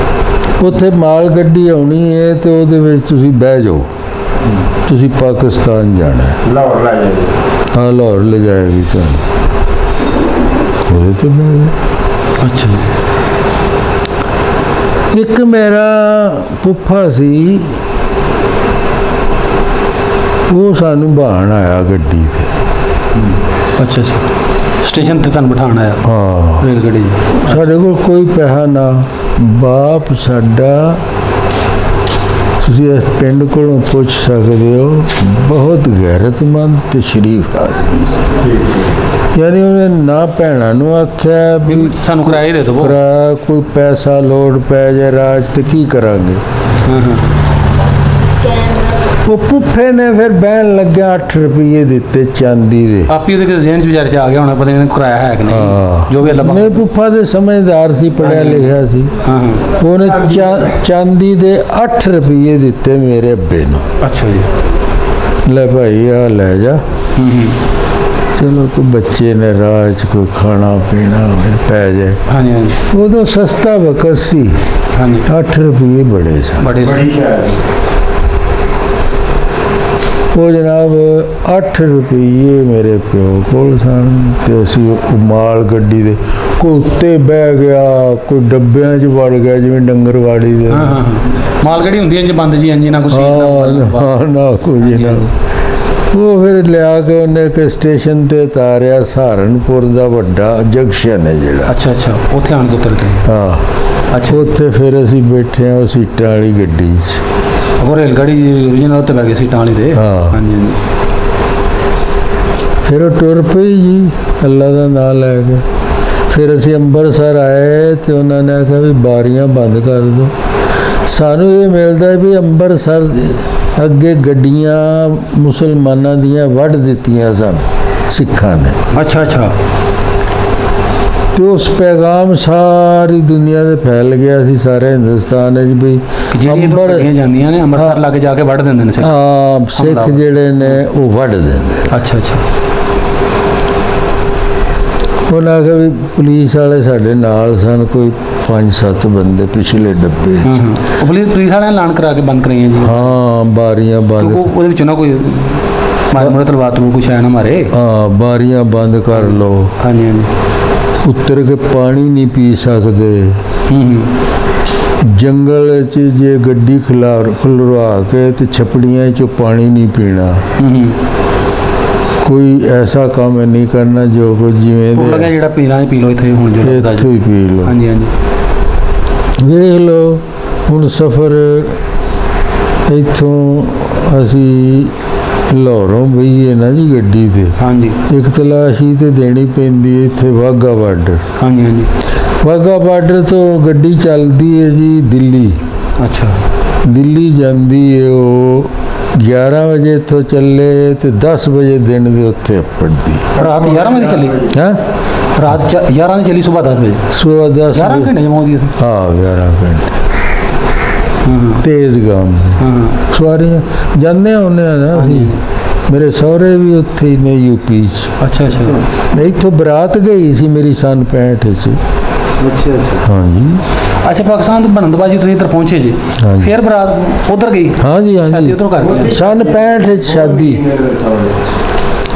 ਉੱਥੇ ਮਾਲ ਗੱਡੀ ਆਉਣੀ ਹੈ ਤੇ ਉਹਦੇ ਵਿੱਚ ਤੁਸੀਂ ਬਹਿ ਜਾਓ। ਤੁਸੀਂ ਪਾਕਿਸਤਾਨ ਜਾਣਾ ਹੈ। ਲਾਹੌਰ ਲੈ ਜਾਈਏ। ਹਾਂ ਲਾਹੌਰ ਲੈ ਜਾਏਗੀ ਤੁਹਾਨੂੰ। ਉਹਦੇ ਤੇ ਬਹਿ ਗਏ। ਅੱਛਾ ਜੀ, ਇੱਕ ਮੇਰਾ ਫੁੱਫਾ ਸੀ, ਉਹ ਸਾਨੂੰ ਬਹਾਣ ਆਇਆ ਗੱਡੀ ਤੇ। ਅੱਛਾ ਅੱਛਾ, ਸਟੇਸ਼ਨ ਤੇ ਤੁਹਾਨੂੰ ਬਿਠਾਉਣ ਆਇਆ ਹਾਂ ਰੇਲ ਗੱਡੀ 'ਚ? ਸਾਡੇ ਕੋਲ ਕੋਈ ਪੈਸਾ ਨਾ, ਬਾਪ ਸਾਡਾ, ਤੁਸੀਂ ਇਸ ਪਿੰਡ ਕੋਲੋਂ ਪੁੱਛ ਸਕਦੇ ਹੋ, ਬਹੁਤ ਗੈਰਤਮੰਦ ਤੇ ਸ਼ਰੀਫ ਆਦਮੀ ਸੀ। ਯਾਨੀ ਉਹਨੇ ਨਾ ਭੈਣਾਂ ਨੂੰ ਆਖਿਆ ਵੀ ਸਾਨੂੰ ਕਿਰਾਏ ਦੇ ਦਿਓ। ਕਿਰਾਇਆ ਕੋਈ ਪੈਸਾ ਲੋੜ ਪੈ ਜਾਏ ਰਾਜ ਤੇ ਕੀ ਕਰਾਂਗੇ। ਹਾਂ ਹਾਂ, ਉਹ ਪੁੱਫੇ ਨੇ ਫਿਰ ਬਹਿਣ ਲੱਗਿਆ 8 ਰੁਪਏ ਦਿੱਤੇ ਚਾਂਦੀ ਦੇ। ਆਪੀ ਉਹਦੇ ਜ਼ਿਹਨ 'ਚ ਵਿਚਾਰੇ 'ਚ ਆ ਗਿਆ ਹੋਣਾ, ਪਤਾ ਨਹੀਂ ਇਹਨੇ ਕਿਰਾਇਆ ਹੈ ਕਿ ਨਹੀਂ, ਜੋ ਵੀ ਅੱਲਾ ਨਹੀਂ ਪੁੱਫਾ ਦੇ ਸਮਝਦਾਰ ਸੀ, ਪੜਿਆ ਲਿਖਿਆ ਸੀ। ਹਾਂ ਹਾਂ, ਉਹਨੇ ਚਾਂਦੀ ਦੇ 8 ਰੁਪਏ ਦਿੱਤੇ ਮੇਰੇ ਅੱਬੇ ਨੂੰ। ਅੱਛਾ ਜੀ। ਲੈ ਭਾਈ ਆ ਲੈ ਜਾ। ਚਲੋ ਕੋਈ ਬੱਚੇ ਨੇ ਰਾਹ 'ਚ ਕੋਈ ਖਾਣਾ ਪੀਣਾ ਹੋਵੇ ਪੈ ਜਾਏ। ਹਾਂਜੀ ਹਾਂਜੀ ਉਦੋਂ ਸਸਤਾ ਵਕਤ ਸੀ, ਹਾਂਜੀ, 8 ਰੁਪਏ ਬੜੇ ਸਨ। ਬੜੇ ਬੜੀ ਸ਼ਹਿਰ ਉਹ ਜਨਾਬ 8 ਰੁਪਏ ਮੇਰੇ ਪਿਓ ਕੋਲ ਸਨ ਤੇ ਅਸੀਂ ਉਹ ਮਾਲ ਗੱਡੀ ਦੇ ਕੋਈ ਉੱਤੇ ਬਹਿ ਗਿਆ, ਕੋਈ ਡੱਬਿਆਂ 'ਚ ਵੜ ਗਿਆ ਜਿਵੇਂ ਡੰਗਰਵਾੜੀ ਦੇ। ਹਾਂ ਹਾਂ ਹਾਂ, ਮਾਲ ਗੱਡੀ ਹੁੰਦੀ ਹੈ ਇੰਜ ਬੰਦ ਜੀ, ਇੰਜ ਨਾ ਕੁਛ ਹਾਂ ਨਾ ਕੋਈ ਨਾ। ਉਹ ਫਿਰ ਲਿਆ ਕੇ ਉਹਨੇ ਕਿ ਸਟੇਸ਼ਨ ਤੇ ਉਤਾਰਿਆ, ਸਹਾਰਨਪੁਰ ਦਾ ਵੱਡਾ ਜੰਕਸ਼ਨ ਹੈ ਜਿਹੜਾ। ਅੱਛਾ ਅੱਛਾ, ਉੱਥੇ ਆਣ ਕੇ ਉਤਰ ਗਏ। ਹਾਂ ਅੱਛਾ, ਉੱਥੇ ਫਿਰ ਅਸੀਂ ਬੈਠੇ ਹਾਂ ਉਹ ਸੀਟਾਂ ਵਾਲੀ ਗੱਡੀ 'ਚ। ਉਹ ਰੇਲ ਗੱਡੀ ਓਰੀਜਨਲ ਉੱਤੇ ਬੈ ਗਏ ਸੀਟਾਂ ਵਾਲੀ ਦੇ। ਹਾਂ। ਹਾਂਜੀ ਹਾਂਜੀ, ਫਿਰ ਉਹ ਟੁਰ ਪਈ ਜੀ ਅੱਲਾ ਦਾ ਨਾਮ ਲੈ ਕੇ। ਫਿਰ ਅਸੀਂ ਅੰਮ੍ਰਿਤਸਰ ਆਏ ਤੇ ਉਹਨਾਂ ਨੇ ਆਖਿਆ ਵੀ ਬਾਰੀਆਂ ਬੰਦ ਕਰ ਦਿਓ। ਸਾਨੂੰ ਇਹ ਮਿਲਦਾ ਵੀ ਅੰਮ੍ਰਿਤਸਰ ਅੱਗੇ ਗੱਡੀਆਂ ਮੁਸਲਮਾਨਾਂ ਦੀਆਂ ਵੱਢ ਦਿੱਤੀਆਂ ਸਨ ਸਿੱਖਾਂ ਨੇ। ਅੱਛਾ ਅੱਛਾ, ਤੇ ਉਸ ਪੈਗਾਮ ਸਾਰੀ ਦੁਨੀਆ 'ਤੇ ਫੈਲ ਗਿਆ ਸੀ, ਸਾਰੇ ਹਿੰਦੁਸਤਾਨ ਵਿੱਚ ਵੀ ਕਿ ਜਿਹੜੀਆਂ ਅੰਬਰ- ਗੱਡੀਆਂ ਜਾਂਦੀਆਂ ਨੇ ਅੰਮ੍ਰਿਤਸਰ ਲੱਗ ਜਾ ਕੇ ਵੱਢ ਦਿੰਦੇ ਨੇ ਸਿੱਖ। ਸਿੱਖ ਹਮਲਾਵਰ। ਜਿਹੜੇ ਨੇ ਉਹ ਵੱਢ ਦਿੰਦੇ। ਅੱਛਾ ਅੱਛਾ। ਉਹਨਾਂ ਆਖਿਆ ਵੀ ਪੁਲਿਸ ਵਾਲੇ ਸਾਡੇ ਨਾਲ ਸਨ, ਕੋਈ 5-7 ਬੰਦੇ ਪਿਛਲੇ ਡੱਬੇ 'ਚ। ਉਹ ਪੁਲਿਸ ਵਾਲਿਆਂ ਨੇ ਐਲਾਨ ਕਰਾ ਕੇ ਬੰਦ ਕਰਾਈਆਂ ਜੀ, ਹਾਂ ਬਾਰੀਆਂ ਬੰਦ, ਕਿਉਂਕਿ ਉਹਦੇ ਵਿੱਚੋਂ ਨਾ ਕੋਈ ਮਾਰੇ ਤਲਵਾਰ ਤੋਂ ਕੁਛ ਆਇਆ ਨਾ ਮਾਰੇ। ਹਾਂ ਬਾਰੀਆਂ ਬੰਦ ਕਰ ਲਓ, ਹਾਂਜੀ ਹਾਂਜੀ। ਉੱਤਰ ਕੇ ਪਾਣੀ ਨਹੀਂ ਪੀ ਸਕਦੇ। ਜੰਗਲ 'ਚ ਜੇ ਗੱਡੀ ਖੁਲਵਾ ਕੇ ਤੇ ਛਪੜੀਆਂ 'ਚੋਂ ਪਾਣੀ ਨਹੀਂ ਪੀਣਾ। ਕੋਈ ਐਸਾ ਕੰਮ ਨਹੀਂ ਕਰਨਾ ਜੋ ਕੋਈ ਜਿਵੇਂ ਉਹ ਲੱਗਾ ਜਿਹੜਾ ਪੀਣਾ ਹੈ ਪੀ ਲਓ ਇੱਥੇ ਹੁਣ ਜੋ ਲੱਗਦਾ ਇੱਥੋਂ ਜੀ। ਹੀ ਪੀ ਲਓ। ਹਾਂਜੀ ਹਾਂਜੀ। ਵੇਖ ਲਓ ਹੁਣ ਸਫ਼ਰ ਇੱਥੋਂ ਅਸੀਂ ਲਾਹੌਰੋਂ ਬਈਏ ਨਾ ਜੀ ਗੱਡੀ ਤੇ, ਹਾਂਜੀ ਇੱਕ ਤਲਾਸ਼ੀ ਤੇ ਦੇਣੀ ਪੈਂਦੀ ਹੈ ਇੱਥੇ ਵਾਹਗਾ ਬਾਰਡਰ। ਹਾਂਜੀ ਹਾਂਜੀ। ਵਾਹਗਾ ਬਾਰਡਰ ਤੋਂ ਗੱਡੀ ਚੱਲਦੀ ਹੈ ਜੀ ਦਿੱਲੀ। ਅੱਛਾ। ਦਿੱਲੀ ਜਾਂਦੀ ਹੈ ਉਹ 11 ਵਜੇ ਇੱਥੋਂ ਚੱਲੇ ਤੇ 10 ਵਜੇ ਦਿਨ ਦੇ ਉੱਤੇ ਅੱਪੜਦੀ। ਰਾਤ 11 ਵਜੇ ਚੱਲੀ? ਹੈਂ ਰਾਤ 11 ਵਜੇ ਚੱਲੀ, ਸਵੇਰ 10 ਵਜੇ? ਸੁਬਹ 10 11 ਵਜੇ। ਘੰਟੇ ਜਮਾ ਹੁੰਦੀ ਹੈ? ਹਾਂ 11 ਘੰਟੇ ਤੇਜ਼ ਗਾਮ। ਹਾਂ ਸਵਾਰੀਆਂ ਜਾਂਦੇ ਹੁੰਦੇ ਆ ਨਾ ਅਸੀਂ। ਮੇਰੇ ਸਹੁਰੇ ਵੀ ਉੱਥੇ ਹੀ ਨੇ ਯੂਪੀ 'ਚ। ਅੱਛਾ ਅੱਛਾ। ਇੱਥੋਂ ਬਰਾਤ ਗਈ ਸੀ ਮੇਰੀ ਸੰਨ 65 'ਚ। ਅੱਛਾ ਅੱਛਾ। ਹਾਂਜੀ ਅੱਛਾ, ਪਾਕਿਸਤਾਨ ਤੋਂ ਬਣਨ ਤੋਂ ਬਾਅਦ ਜੀ ਤੁਸੀਂ ਇੱਧਰ ਪਹੁੰਚੇ ਜੀ, ਹਾਂਜੀ। ਫਿਰ ਬਰਾਤ ਉਧਰ ਗਈ? ਹਾਂਜੀ ਸ਼ਾਦੀ ਹਾਂਜੀ ਉਧਰੋਂ ਕਰ ਲਈ? ਸੰਨ 65 'ਚ ਸ਼ਾਦੀ।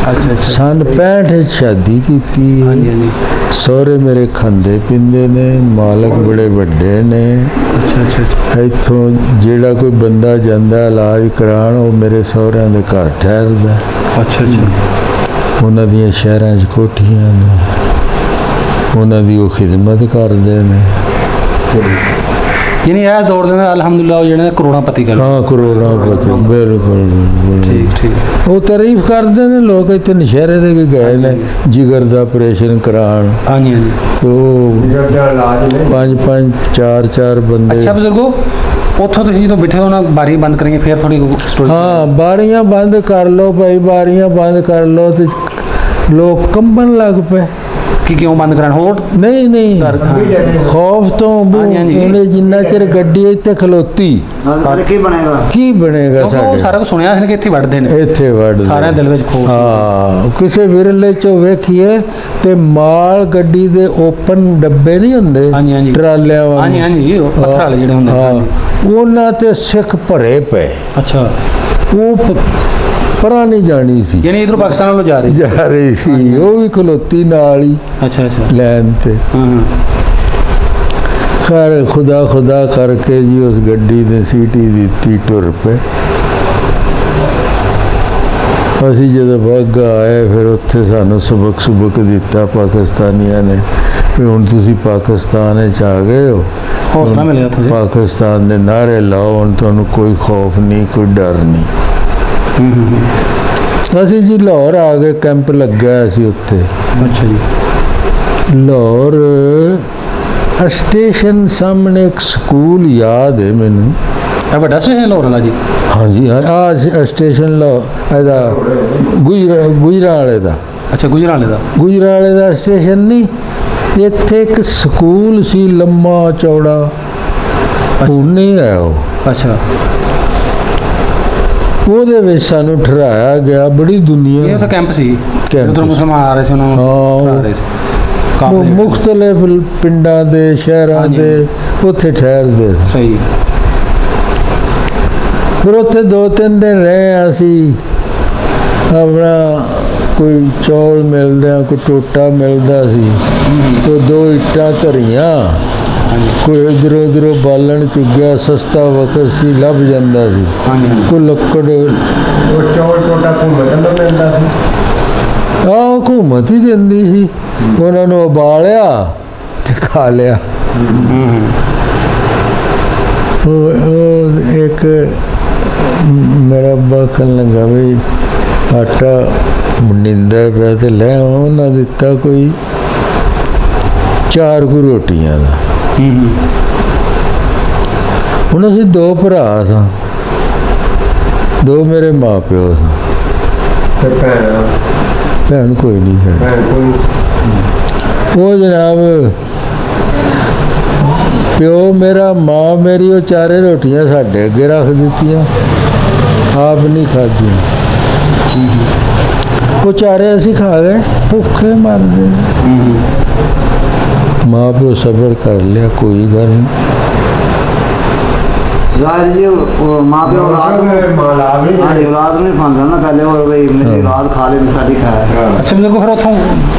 ਅੱਛਾ ਅੱਛਾ। ਸੰਨ 65 'ਚ ਸ਼ਾਦੀ ਕੀਤੀ। ਹਾਂਜੀ ਹਾਂਜੀ। ਸਹੁਰੇ ਮੇਰੇ ਖਾਂਦੇ ਪੀਂਦੇ ਨੇ, ਮਾਲਕ ਬੜੇ ਵੱਡੇ ਨੇ। ਅੱਛਾ ਅੱਛਾ ਅੱਛਾ। ਇੱਥੋਂ ਜਿਹੜਾ ਕੋਈ ਬੰਦਾ ਜਾਂਦਾ ਇਲਾਜ ਕਰਾਉਣ ਉਹ ਮੇਰੇ ਸਹੁਰਿਆਂ ਦੇ ਘਰ ਠਹਿਰਦਾ। ਅੱਛਾ ਅੱਛਾ। ਉਹਨਾਂ ਦੀਆਂ ਸ਼ਹਿਰਾਂ 'ਚ ਕੋਠੀਆਂ ਨੇ, ਉਹਨਾਂ ਦੀ ਉਹ ਖਿਦਮਤ ਕਰਦੇ ਨੇ। ਯਾਨੀ ਇਹ ਦੌੜ ਦੇ ਨਾਲ ਅਲਹਮਦੁਲਿਲਾ ਉਹ ਜਿਹੜੇ ਕਰੋੜਾਪਤੀ ਕਰ ਹਾਂ ਕਰੋੜਾਂ ਪਤੀ, ਬਿਲਕੁਲ। ਠੀਕ ਠੀਕ। ਉਹ ਤਾਰੀਫ ਕਰਦੇ ਨੇ ਲੋਕ। ਇੱਥੇ ਨਸ਼ਹਿਰੇ ਦੇ ਵੀ ਗਏ ਨੇ ਜਿਗਰ ਦਾ ਆਪਰੇਸ਼ਨ ਕਰਾਉਣ, ਹਾਂਜੀ ਹਾਂਜੀ। ਤੇ ਉਹ ਜਿਗਰ ਦਾ ਇਲਾਜ ਨੇ 5-5 4-4 ਬੰਦੇ। ਅੱਛਾ ਬਜ਼ੁਰਗੋ, ਉੱਥੋਂ ਤੁਸੀਂ ਜਦੋਂ ਬੈਠੇ ਹੋ ਨਾ ਬਾਰੀ ਬੰਦ ਕਰਾਂਗੇ ਫਿਰ ਥੋੜੀ ਸਟੋਰੀ। ਹਾਂ ਬਾਰੀਆਂ ਬੰਦ ਕਰ ਲਓ ਭਾਈ, ਬਾਰੀਆਂ ਬੰਦ ਕਰ ਲਓ ਤੇ ਲੋਕ ਕੰਬਣ ਲੱਗ ਪਏ। ਕਿ ਕਿਉਂ ਬੰਦ ਕਰਾਣ? ਹੋਰ ਨਹੀਂ ਨਹੀਂ ਖੌਫ ਤੋਂ ਹਾਂਜੀ, ਹਾਂਜੀ। ਉਹਨੇ ਜਿੰਨਾ ਚਿਰ ਗੱਡੀ ਇੱਥੇ ਖਲੋਤੀ ਨਾਲ ਕੀ ਬਣੇਗਾ? ਕੀ ਬਣੇਗਾ ਕਿਉਂਕਿ ਉਹ ਸਾਡੇ ਸਾਰਾ ਕੁਝ ਸੁਣਿਆ ਸੀ ਕਿ ਇੱਥੇ ਵੱਢਦੇ ਨੇ, ਇੱਥੇ ਵੱਢ ਸਾਰਿਆਂ ਦਿਲ ਵਿੱਚ ਖੋਫ ਸੀ। ਹਾਂ ਕਿਸੇ ਵਿਰਲੇ ਚੋਂ ਵੇਖੀਏ ਤੇ ਮਾਲ ਗੱਡੀ ਦੇ ਓਪਨ ਡੱਬੇ ਨਹੀਂ ਹੁੰਦੇ ਹਾਂਜੀ, ਹਾਂਜੀ। ਟਰਾਲਿਆਂ ਵਾਂਗ। ਹਾਂਜੀ ਹਾਂਜੀ, ਉਹ ਪੱਥਰ ਵਾਲੇ ਜਿਹੜੇ ਹੁੰਦੇ। ਹਾਂ ਉਹਨਾਂ ਤੇ ਸਿੱਖ ਭਰੇ ਪਏ। ਅੱਛਾ। ਉਹ ਪਰਾਂ ਨਹੀਂ ਜਾਣੀ ਸੀ, ਯਾਨੀ ਇਧਰੋਂ ਪਾਕਿਸਤਾਨ ਵੱਲੋਂ ਜਾ ਰਹੀ ਸੀ? ਜਾ ਰਹੀ ਸੀ। ਉਹ ਵੀ ਖਲੋਤੀ ਨਾਲ ਹੀ ਅੱਛਾ ਅੱਛਾ। ਲੈਣ ਤੇ। ਹਾਂ ਖੈਰ ਖੁਦਾ ਕਰਕੇ ਜੀ ਉਸ ਗੱਡੀ ਨੇ ਸੀਟੀ ਦਿੱਤੀ, ਟੁਰ ਪਏ। ਅਸੀਂ ਜਦੋਂ ਵਾਹਗਾ ਆਏ ਫਿਰ ਉੱਥੇ ਸਾਨੂੰ ਸਬਕ ਦਿੱਤਾ ਪਾਕਿਸਤਾਨੀਆਂ ਨੇ ਵੀ ਹੁਣ ਤੁਸੀਂ ਪਾਕਿਸਤਾਨ 'ਚ ਆ ਗਏ ਹੋ, ਹੌਸਲਾ ਮਿਲਿਆ ਉੱਥੋਂ ਜੀ। ਪਾਕਿਸਤਾਨ ਦੇ ਨਾਅਰੇ ਲਾਓ, ਹੁਣ ਤੁਹਾਨੂੰ ਕੋਈ ਖੌਫ ਨਹੀਂ, ਕੋਈ ਡਰ ਨਹੀਂ। ਅਸੀਂ ਜੀ ਲਾਹੌਰ ਆ ਗਏ, ਕੈਂਪ ਲੱਗਾ ਸੀ ਉੱਥੇ। ਅੱਛਾ ਜੀ। ਲਾਹੌਰ ਸਟੇਸ਼ਨ ਸਾਹਮਣੇ ਇੱਕ ਸਕੂਲ ਯਾਦ ਹੈ ਮੈਨੂੰ। ਇਹ ਵੱਡਾ ਸਟੇਸ਼ਨ ਲਾਹੌਰ ਵਾਲਾ ਜੀ? ਹਾਂਜੀ ਆ ਸਟੇਸ਼ਨ ਇਹਦਾ ਗੁਜਰਾਂ ਵਾਲੇ ਦਾ। ਅੱਛਾ, ਗੁਜਰਾਂਵਾਲੇ ਦਾ? ਗੁਜਰਾਂਵਾਲੇ ਦਾ ਸਟੇਸ਼ਨ ਨਹੀਂ, ਇੱਥੇ ਇੱਕ ਸਕੂਲ ਸੀ ਲੰਮਾ ਚੌੜਾ, ਹੁਣ ਨਹੀਂ ਹੈ ਉਹ। ਅੱਛਾ। ਉਹਦੇ ਵਿੱਚ ਸਾਨੂੰ ਠਹਿਰਾਇਆ ਗਿਆ। ਬੜੀ ਇਹ ਦੁਨੀਆ, ਉੱਥੇ ਕੈਂਪ ਸੀ? ਕੈਂਪ ਉਧਰੋਂ ਮੁਸਲਮਾਨ ਆ ਰਹੇ ਸੀ, ਉਹਨਾਂ ਨੂੰ ਹਾਂ, ਠਹਿਰਾ ਰਹੇ ਸੀ? ਉਹ ਕਾਫਲੇ। ਮੁਖਤਲਿਫ ਪਿੰਡਾਂ ਦੇ ਸ਼ਹਿਰਾਂ ਹਾਂਜੀ। ਦੇ ਉੱਥੇ ਠਹਿਰਦੇ। ਸਹੀ। ਫਿਰ ਉੱਥੇ 2-3 ਦਿਨ ਰਹੇ ਅਸੀਂ। ਆਪਣਾ ਕੋਈ ਚੌਲ ਮਿਲਦੇ ਆ, ਕੋਈ ਟੋਟਾ ਮਿਲਦਾ ਸੀ, ਕੋਈ 2 ਇੱਟਾਂ ਧਰੀਆਂ, ਹਾਂਜੀ ਕੋਈ ਇੱਧਰੋਂ ਬਾਲਣ ਚੁੱਗਿਆ, ਸਸਤਾ ਵਕਤ ਸੀ, ਲੱਭ ਜਾਂਦਾ ਸੀ। ਹਾਂਜੀ ਹਾਂਜੀ। ਕੋਈ ਲੱਕੜ ਉਹ ਚੌਲ ਟੋਟਾ ਘੁੰਮਣ ਨੂੰ ਮਿਲਦਾ ਸੀ। ਹਕੂਮਤ ਹੀ ਦਿੰਦੀ ਸੀ। ਉਹਨਾਂ ਨੂੰ ਉਬਾਲਿਆ ਤੇ ਖਾ ਲਿਆ। ਉਹ ਇੱਕ ਮੇਰਾ ਬਖਲ ਲੰਗਾ ਵੀ ਆਟਾ ਨਿੰਦਾ ਪਿਆ ਤੇ ਲੈ ਉਹਨਾਂ ਦਿੱਤਾ ਕੋਈ 4 ਕੁ ਰੋਟੀਆਂ ਦਾ। ਹੁਣ ਅਸੀਂ 2 ਭਰਾ ਸਾਂ, 2 ਮੇਰੇ ਮਾਂ ਪਿਓ ਸਾਂ, ਤੇ ਭੈਣ ਕੋਈ ਨਹੀਂ ਹੈ। ਭੈਣ ਕੋਈ ਉਹ ਜਨਾਬ ਪਿਓ ਮੇਰਾ, ਮਾਂ ਮੇਰੀ, ਉਹ ਚਾਰੇ ਰੋਟੀਆਂ ਸਾਡੇ ਅੱਗੇ ਰੱਖ ਦਿੱਤੀਆਂ, ਆਪ ਨਹੀਂ ਖਾਧੀਆਂ। ਉਹ ਚਾਰੇ ਅਸੀਂ ਖਾ ਗਏ, ਭੁੱਖੇ ਮਰਦੇ। ਮਾਂ ਪਿਓ ਸਬਰ ਕਰ ਲਿਆ, ਕੋਈ ਗੱਲ ਨਹੀਂ। ਜ਼ਾਹਿਰ जी वो माँ पे औलाद में ਮਾਲਾ ਵੀ हाँ जी औलाद नहीं खांदा ना पहले और भाई मेरी औलाद खा ले साड़ी खाए ਅੱਛਾ ਮੇਰੇ ਕੋਲ ਫਿਰ ਉੱਥੋਂ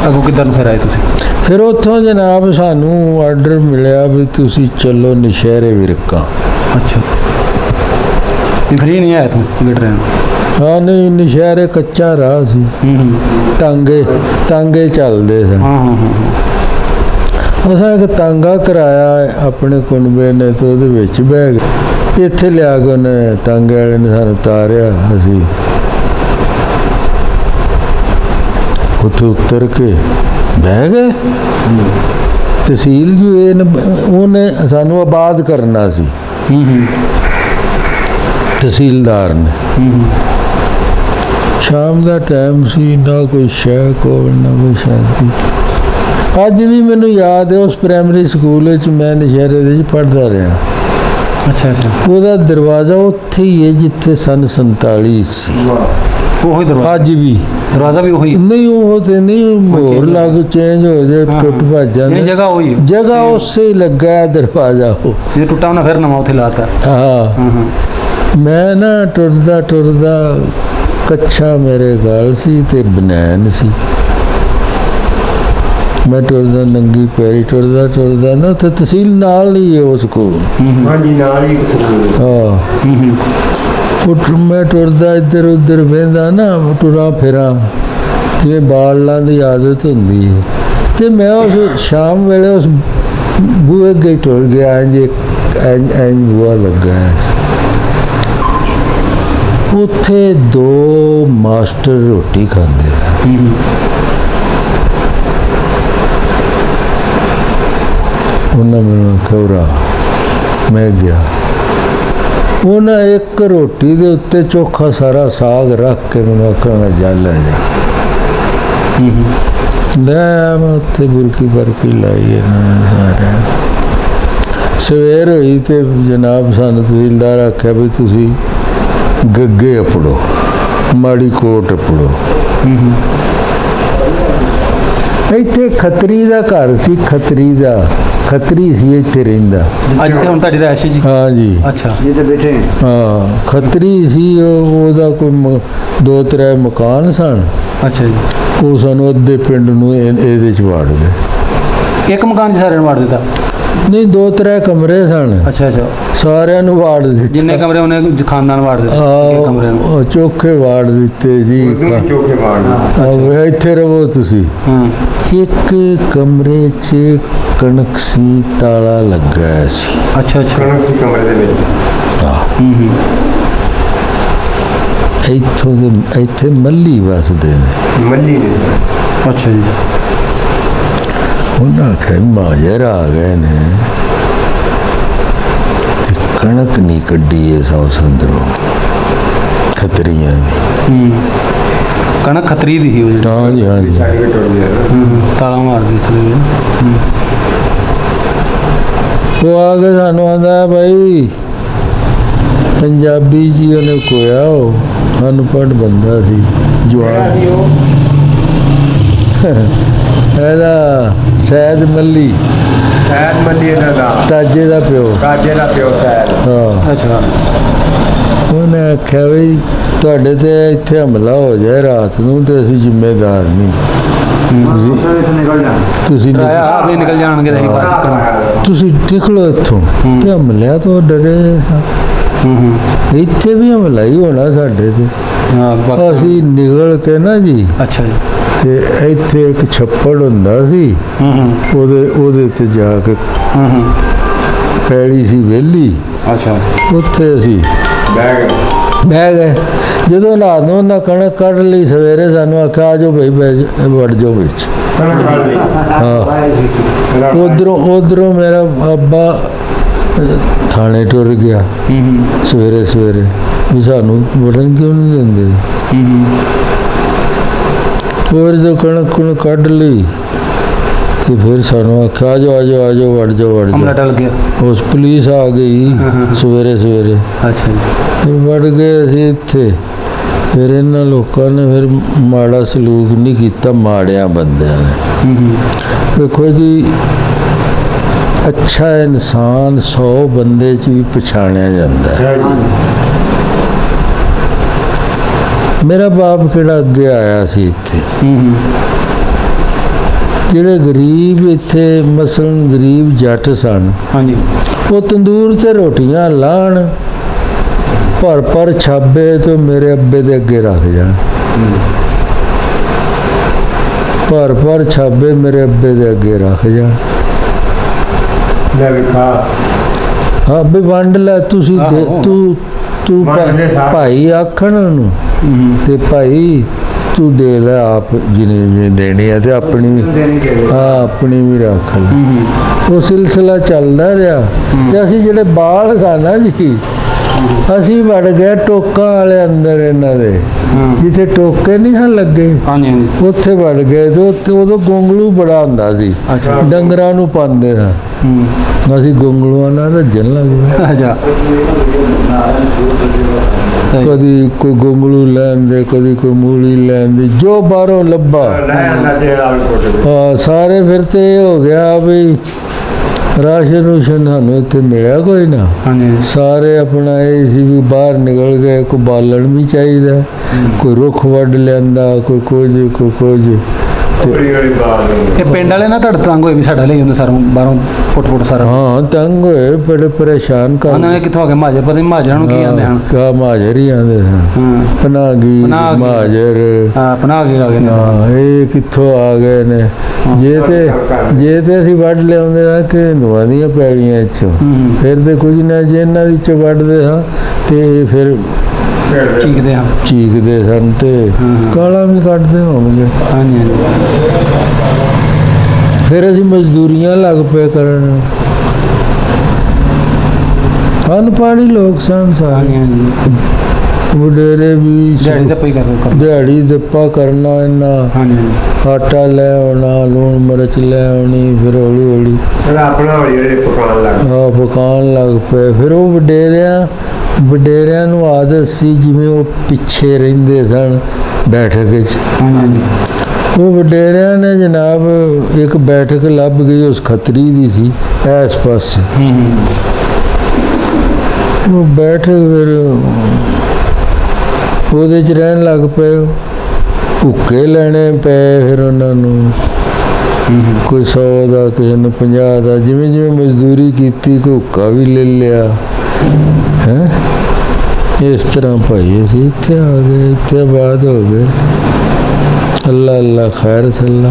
ਅੱਗੋਂ ਕਿੱਧਰ ਨੂੰ ਫਿਰ ਆਏ ਤੁਸੀਂ? ਫਿਰ ਉੱਥੋਂ ਜਨਾਬ ਸਾਨੂੰ ਆਰਡਰ ਮਿਲਿਆ ਵੀ ਤੁਸੀਂ ਚੱਲੋ ਨਸ਼ਹਿਰੇ ਵਿਰਕਾਂ। ਅੱਛਾ ਨਹੀਂ ਫਿਰ ਇਹ ਨਹੀਂ ਆਇਆ ਤੂੰ ਵੇਟ ਰਹੇ ਹਾਂ ਨਹੀਂ, ਨਸ਼ਹਿਰੇ ਕੱਚਾ ਰਾਹ ਸੀ, ਟਾਂਗੇ ਚੱਲਦੇ ਸਨ। ਅਸਾਂ ਇੱਕ ਤਾਂਗਾ ਕਰਾਇਆ ਆਪਣੇ ਕੁਨਬੇ ਨੇ, ਤੇ ਉਹਦੇ ਵਿੱਚ ਬਹਿ ਗਏ। ਇੱਥੇ ਲਿਆ ਕੇ ਉਹਨੇ ਤਾਂਗੇ ਵਾਲੇ ਨੇ ਸਾਨੂੰ ਉਤਾਰਿਆ। ਅਸੀਂ ਉੱਥੇ ਉਤਰ ਕੇ ਬਹਿ ਗਏ। ਤਹਿਸੀਲ ਜੀ ਉਹਨੇ ਸਾਨੂੰ ਆਬਾਦ ਕਰਨਾ ਸੀ, ਤਹਿਸੀਲਦਾਰ ਨੇ। ਸ਼ਾਮ ਦਾ ਟਾਈਮ ਸੀ, ਨਾ ਕੋਈ ਸ਼ਹਿ ਕੋਲ ਨਾ ਕੋਈ ਸ਼ਾਂਤੀ। ਅੱਜ ਵੀ ਮੈਨੂੰ ਯਾਦ ਹੈ, ਉਸ ਪ੍ਰਾਇਮਰੀ ਸਕੂਲ ਵਿੱਚ ਮੈਂ ਨਸ਼ਹਿਰੇ ਦੇ ਵਿੱਚ ਪੜ੍ਹਦਾ ਰਿਹਾ। ਅੱਛਾ ਅੱਛਾ ਉਹਦਾ ਦਰਵਾਜ਼ਾ ਉੱਥੇ ਹੀ ਹੈ ਜਿੱਥੇ ਸਨ 47 ਸੀ। ਉਹੀ ਦਰਵਾਜ਼ਾ ਅੱਜ ਵੀ ਦਰਵਾਜ਼ਾ ਵੀ ਉਹੀ ਨਹੀਂ, ਉਹ ਤੇ ਨਹੀਂ, ਹੋਰ ਲੱਗ ਚੇਂਜ ਹੋ ਜਾਏ, ਟੁੱਟ ਭੱਜ ਨਹੀਂ ਜਾਂਦੇ। ਜਗ੍ਹਾ ਉਹੀ ਹੈ, ਜਗ੍ਹਾ ਉਸੇ ਹੀ ਲੱਗਾ ਹੈ ਦਰਵਾਜ਼ਾ ਉਹ। ਜੇ ਟੁੱਟਾ ਉਹਨਾਂ ਫਿਰ ਨਵਾਂ ਉੱਥੇ ਲਾਤਾ। ਹਾਂ ਮੈਂ ਨਾ ਟੁਰਦਾ ਕੱਛਾ ਮੇਰੇ ਗਲ ਸੀ ਤੇ ਬਨੈਣ ਸੀ। ਮੈਂ ਟੁਰਦਾ ਨੰਗੀ ਪੈਰੀ ਟੁਰਦਾ ਨਾ, ਤੇ ਤਹਿਸੀਲ ਨਾਲ ਹੀ ਹੈ ਉਸ ਕੋਲ। ਹਾਂਜੀ ਨਾਲ ਹੀ ਸਕੂਲ। ਹਾਂ ਮੈਂ ਟੁਰਦਾ ਇੱਧਰ ਉੱਧਰ ਵੇਂਦਾ ਨਾ, ਟੁਰਾਂ ਫਿਰਾਂ ਜਿਵੇਂ ਬਾਲਾਂ ਦੀ ਆਦਤ ਹੁੰਦੀ ਹੈ। ਤੇ ਮੈਂ ਉਸ ਸ਼ਾਮ ਵੇਲੇ ਉਸ ਬੂਹੇ ਅੱਗੇ ਟੁਰ ਗਿਆ, ਇੰਜ ਬੂਹਾ ਲੱਗਾ ਹੈ। ਉੱਥੇ ਦੋ ਮਾਸਟਰ ਰੋਟੀ ਖਾਂਦੇ ਆ। ਉਹਨਾਂ ਮੈਨੂੰ ਖਬਰਾ, ਮੈਂ ਗਿਆ। ਉਹਨਾਂ ਇੱਕ ਰੋਟੀ ਦੇ ਉੱਤੇ ਚੋਖਾ ਸਾਰਾ ਸਾਗ ਰੱਖ ਕੇ ਮੈਨੂੰ ਆਖਣਾ ਜਾ ਲੈ ਜਾ। ਲੈ ਮੈਂ ਉੱਥੇ ਬੁਰਕੀ ਲਾਈ ਇਹਨਾਂ। ਸਵੇਰ ਹੋਈ ਤੇ ਜਨਾਬ ਸਾਨੂੰ ਤਹਿਸੀਲਦਾਰ ਆਖਿਆ ਵੀ ਤੁਸੀਂ ਗੱਗੇ ਅਪੜੋ, ਮਾੜੀ ਕੋਟ ਅਪੜੋ। ਇੱਥੇ ਖੱਤਰੀ ਦਾ ਘਰ ਸੀ, ਖੱਤਰੀ ਸੀ ਇੱਥੇ ਰਹਿੰਦਾ। ਅੱਜ ਤੇ ਹੁਣ ਤੁਹਾਡੀ ਰਾਇਸ਼ ਜੀ? ਹਾਂ ਜੀ। ਅੱਛਾ ये तो बैठे हैं ਹਾਂ ਖੱਤਰੀ ਸੀ। ਉਹਦਾ ਕੋਈ 2-3 ਮਕਾਨ ਸਨ। ਅੱਛਾ ਜੀ ਉਹ ਸਾਨੂੰ ਅੱਧੇ ਪਿੰਡ ਨੂੰ ਇਹਦੇ ਚ ਵਾੜ ਗਏ। ਇੱਕ ਮਕਾਨ 'ਚ ਸਾਰਿਆਂ ਨੂੰ ਵਾੜ ਦਿੱਤਾ? ਨਹੀਂ 2-3 ਕਮਰੇ ਸਨ, ਅੱਛਾ ਅੱਛਾ ਸਾਰਿਆਂ ਨੂੰ ਵਾੜ ਦਿੱਤੇ। ਜਿੰਨੇ ਕਮਰੇ ਉਹਨੇ ਖਾਨਦਾਨ ਵਾੜ ਦਿੱਤੇ ਇੱਕ ਕਮਰੇ ਨੂੰ? ਉਹ ਚੋਖੇ ਵਾੜ ਦਿੱਤੇ ਜੀ। ਚੋਕੇ ਵਾੜਨਾ। ਆਹੋ, ਇੱਥੇ ਰਹੋ ਤੁਸੀਂ। ਹਾਂ ਇੱਕ ਕਮਰੇ 'ਚ ਕਣਕ ਸੀ, ਤਾਲਾ ਲੱਗਾ ਸੀ। ਅੱਛਾ ਅੱਛਾ ਕਣਕ ਸੀ ਕਮਰੇ ਦੇ ਵਿੱਚ। ਇੱਥੇ ਮੱਲੀ ਵਸਦੇ ਨੇ। ਮੱਲੀ ਨੇ। ਅੱਛਾ ਜੀ ਉਹਨਾਂ ਆਖਿਆ ਮਾਜਰ ਆ ਗਏ ਨੇ ਤੇ ਕਣਕ ਨਹੀਂ ਕੱਢੀ ਐ ਸੌ ਸੰਦਰੋਂ ਖੱਤਰੀਆਂ ਦੀ। ਕਣਕ ਖੱਤਰੀ ਦੀ ਹੀ ਉਹ ਜਿਹੜੀ? ਹਾਂ ਜੀ ਹਾਂ ਜੀ। ਛੱਡ ਕੇ ਟੁਰ ਗਿਆ। ਤਾਲਾ ਮਾਰ ਦਿੱਤੇ। ਉਹ ਆ ਕੇ ਸਾਨੂੰ ਆਂਦਾ ਭਾਈ ਪੰਜਾਬੀ ਜੀ ਉਹਨੇ ਕੋਇਆ, ਉਹ ਅਨਪੜ੍ਹ ਬੰਦਾ ਸੀ, ਜਵਾਨ। ਇਹਦਾ ਸੈਦ ਮੱਲੀ, ਸੈਦ ਮੱਲੀ ਇਹਨਾਂ ਦਾ, ਤਾਜੇ ਦਾ ਪਿਓ। ਕਾਜੇ ਦਾ ਪਿਓ ਸੈਦ। ਹਾਂ ਅੱਛਾ ਉਹਨੇ ਆਖਿਆ ਵੀ ਤੁਹਾਡੇ ਤੇ ਇੱਥੇ ਹਮਲਾ ਹੋ ਜਾਏ ਰਾਤ ਨੂੰ ਤੇ ਅਸੀਂ ਜ਼ਿੰਮੇਦਾਰ ਨਹੀਂ। तो निकल जाए ਤੁਸੀਂ ਰਾਇਆ ਆਪੇ ਨਿਕਲ ਜਾਣਗੇ ਤਾਂ ਅਸੀਂ ਬਾਅਦ ਚ ਕਰਾਂਗੇ। ਤੁਸੀਂ ਨਿਕਲੋ ਇੱਥੋਂ। ਤੇ ਹਮਲਿਆਂ ਤੋਂ ਡਰੇ ਸਾਂ। ਇੱਥੇ ਵੀ ਹਮਲਾ ਹੀ ਹੋਣਾ ਸਾਡੇ ਤੇ। ਹਾਂ ਬਾਕੀ ਅਸੀਂ ਨਿਕਲ ਕੇ ਨਾ ਜੀ, ਅੱਛਾ ਜੀ ਤੇ ਇੱਥੇ ਇੱਕ ਛੱਪੜ ਹੁੰਦਾ ਸੀ, ਉਹਦੇ ਤੇ ਜਾ ਕੇ ਪੈੜੀ ਸੀ ਵਿਹਲੀ, ਅੱਛਾ ਉੱਥੇ ਅਸੀਂ ਬਹਿ ਗਏ। ਜਦੋਂ ਰਾਤ ਨੂੰ ਉਹਨਾਂ ਕਣਕ ਕੱਢ ਲਈ, ਸਵੇਰੇ ਸਾਨੂੰ ਆਖਿਆ ਆ ਜਾਓ ਭਾਈ ਵੜ ਜਾਓ ਵਿੱਚ। ਕਣਕ ਕੱਢ ਲਈ। ਹਾਂ ਉਧਰੋਂ ਮੇਰਾ ਅੱਬਾ ਥਾਣੇ ਟੁਰ ਗਿਆ ਸਵੇਰੇ ਵੀ ਸਾਨੂੰ ਵੜਨ ਕਿਉਂ ਨਹੀਂ ਦਿੰਦੇ। ਹੋਰ ਜੋ ਕਣਕ ਕੱਢ ਲਈ ਤੇ ਫਿਰ ਸਾਨੂੰ ਆਖਿਆ ਆ ਜਾਓ ਵੜ ਜਾਓ ਹਮਲਾ ਟਲ ਗਿਆ। ਉਸ ਪੁਲਿਸ ਆ ਗਈ ਹਾਂ। ਸਵੇਰੇ ਅੱਛਾ ਜੀ। ਫਿਰ ਵੜ ਗਏ ਅਸੀਂ ਇੱਥੇ। ਫਿਰ ਇਹਨਾਂ ਲੋਕਾਂ ਨੇ ਫਿਰ ਮਾੜਾ ਸਲੂਕ ਨਹੀਂ ਕੀਤਾ, ਮਾੜਿਆਂ ਬੰਦਿਆਂ ਨੇ। ਦੇਖੋ ਜੀ, ਅੱਛਾ ਇਨਸਾਨ 100 ਬੰਦੇ 'ਚ ਵੀ ਪਛਾਣਿਆ ਜਾਂਦਾ ਹੈ। ਮੇਰਾ ਬਾਪ ਕਿਹੜਾ ਅੱਗੇ ਆਇਆ ਸੀ ਇੱਥੇ। ਜਿਹੜੇ ਗਰੀਬ ਇੱਥੇ ਮਸਲਨ ਗਰੀਬ ਜੱਟ ਸਨ, ਹਾਂਜੀ, ਉਹ ਤੰਦੂਰ ਤੇ ਰੋਟੀਆਂ ਲਾਣ, ਭਰ ਛਾਬੇ ਤੇ ਮੇਰੇ ਅੱਬੇ ਦੇ ਅੱਗੇ ਰੱਖ ਜਾਣ। ਭਰ ਛਾਬੇ ਮੇਰੇ ਅੱਬੇ ਦੇ ਅੱਗੇ ਰੱਖ ਜਾਣ। ਲੈ ਵਿਖਾ ਹਾਂ ਵੀ ਵੰਡ ਲੈ ਤੁਸੀਂ ਤੂੰ ਭਾਈ ਆਖਣ ਉਹਨੂੰ ਤੇ ਭਾਈ ਤੂੰ ਦੇ ਲੈ ਆਪ ਜਿਹਨੇ ਦੇਣੀ ਹੈ ਤੇ ਆਪਣੀ ਵੀ ਆਪਣੀ ਵੀ ਰੱਖ ਲੈ। ਉਹ ਸਿਲਸਿਲਾ ਚੱਲਦਾ ਰਿਹਾ ਤੇ ਅਸੀਂ ਜਿਹੜੇ ਬਾਲ ਸਨ ਨਾ ਜੀ, ਅਸੀਂ ਵੜ ਗਏ ਟੋਕਾਂ ਵਾਲੇ ਅੰਦਰ ਇਹਨਾਂ ਦੇ, ਜਿੱਥੇ ਟੋਕੇ ਨਹੀਂ ਹਨ ਲੱਗੇ ਉੱਥੇ ਵੜ ਗਏ ਤੇ ਉਦੋਂ ਗੋਂਗਲੂ ਬੜਾ ਹੁੰਦਾ ਸੀ, ਡੰਗਰਾਂ ਨੂੰ ਪਾਉਂਦੇ ਸਾਂ। ਅਸੀਂ ਗੋਂਗਲੂਆਂ ਨਾਲ ਰੱਜਣ ਲੱਗ ਪਏ। ਕਦੀ ਕੋਈ ਗੋਂਗਲੂ ਲੈਂਦੇ, ਕਦੀ ਕੋਈ ਮੂਲੀ ਲੈਂਦੇ, ਜੋ ਬਾਹਰੋਂ ਲੱਭਾ। ਹਾਂ, ਸਾਰੇ ਫਿਰ ਤੇ ਇਹ ਹੋ ਗਿਆ ਵੀ ਰਾਸ਼ਨ ਸਾਨੂੰ ਇੱਥੇ ਮਿਲਿਆ ਕੋਈ ਨਾ। ਸਾਰੇ ਆਪਣਾ ਇਹ ਸੀ ਵੀ ਬਾਹਰ ਨਿਕਲ ਗਏ, ਕੋਈ ਬਾਲਣ ਵੀ ਚਾਹੀਦਾ, ਕੋਈ ਰੁੱਖ ਵੱਢ ਲੈਂਦਾ, ਕੋਈ ਕੁਝ। ਤੇ ਪਿੰਡ ਵਾਲੇ ਨਾ ਤੁਹਾਡੇ ਤੰਗ ਹੋਏ ਵੀ ਸਾਡਾ ਲਈ ਹੁੰਦੇ ਸਾਰੋਂ ਬਾਹਰੋਂ ਪੁੱਟ ਸਾਰਾ। ਹਾਂ, ਤੰਗ ਹੋਏ, ਬੜੇ ਪਰੇਸ਼ਾਨ ਕਰ। ਉਹਨਾਂ ਨੇ ਕਿੱਥੋਂ ਆ ਗਏ ਮਾਜਰ, ਪਤਾ ਨਹੀਂ ਮਾਜਰਾਂ ਨੂੰ ਕੀ ਆਂਦੇ ਹਨ। ਕਾ ਮਾਜਰ ਹੀ ਆਂਦੇ ਹਨ, ਪਨਾਗੀ ਮਾਜਰ। ਹਾਂ, ਪਨਾਗੀ ਆ ਗਏ ਨੇ। ਹਾਂ, ਇਹ ਕਿੱਥੋਂ ਆ ਗਏ ਨੇ। ਜੇ ਤੇ ਅਸੀਂ ਵੱਢ ਲਿਆਉਂਦੇ ਆ ਕਿ ਹਿੰਦੂਆਂ ਦੀਆਂ ਪੈਲੀਆਂ ਚੋਂ, ਫਿਰ ਤੇ ਕੁਝ ਨਾ, ਜੇ ਇਹਨਾਂ ਵਿੱਚ ਵੱਢਦੇ ਹਾਂ ਤੇ ਫਿਰ ਚੀਕਦੇ ਸਨ ਤੇ ਗਾਲਾਂ ਵੀ ਕੱਢਦੇ ਹੋਣਗੇ। ਫਿਰ ਅਸੀਂ ਮਜ਼ਦੂਰੀਆਂ ਲੱਗ ਪਏ ਕਰਨ। ਅਨਪੜ੍ਹ ਲੋਕ ਸਨ ਸਾਰੇ, ਵਡੇਰੇ ਵੀ ਦਿਹਾੜੀ ਦੱਪਾ ਕਰਨਾ। ਇਹਨਾਂ ਆਟਾ ਲੈ ਆਉਣਾ, ਲੂਣ ਮਿਰਚ ਲੈ ਆਉਣੀ, ਫਿਰ ਹੌਲੀ ਪਕਾਉਣ ਲੱਗ ਪਏ। ਫਿਰ ਉਹ ਵਡੇਰਿਆਂ ਨੂੰ ਆਦਤ ਸੀ, ਜਿਵੇਂ ਉਹ ਪਿੱਛੇ ਰਹਿੰਦੇ ਸਨ ਬੈਠਕ 'ਚ। ਉਹ ਵਡੇਰਿਆਂ ਨੇ ਜਨਾਬ ਇੱਕ ਬੈਠਕ ਲੱਭ ਗਈ, ਉਸ ਖੱਤਰੀ ਦੀ ਸੀ ਇਸ ਪਾਸੇ। ਉਹ ਬੈਠਕ ਫਿਰ ਉਹਦੇ 'ਚ ਰਹਿਣ ਲੱਗ ਪਏ। ਭੁੱਕੇ ਲੈਣੇ ਪਏ ਫਿਰ ਉਹਨਾਂ ਨੂੰ, ਕੋਈ 100 ਦਾ, ਕਿਸੇ ਨੂੰ 50 ਦਾ, ਜਿਵੇਂ ਮਜ਼ਦੂਰੀ ਕੀਤੀ ਕੋਈ ਹੁੱਕਾ ਵੀ ਲੈ ਲਿਆ ਹੈ। ਇਸ ਤਰ੍ਹਾਂ ਭਾਈ ਅਸੀਂ ਇੱਥੇ ਆ ਗਏ, ਇੱਥੇ ਆਬਾਦ ਹੋ ਗਏ। ਅੱਲਾ ਖੈਰ ਸੱਲਾ।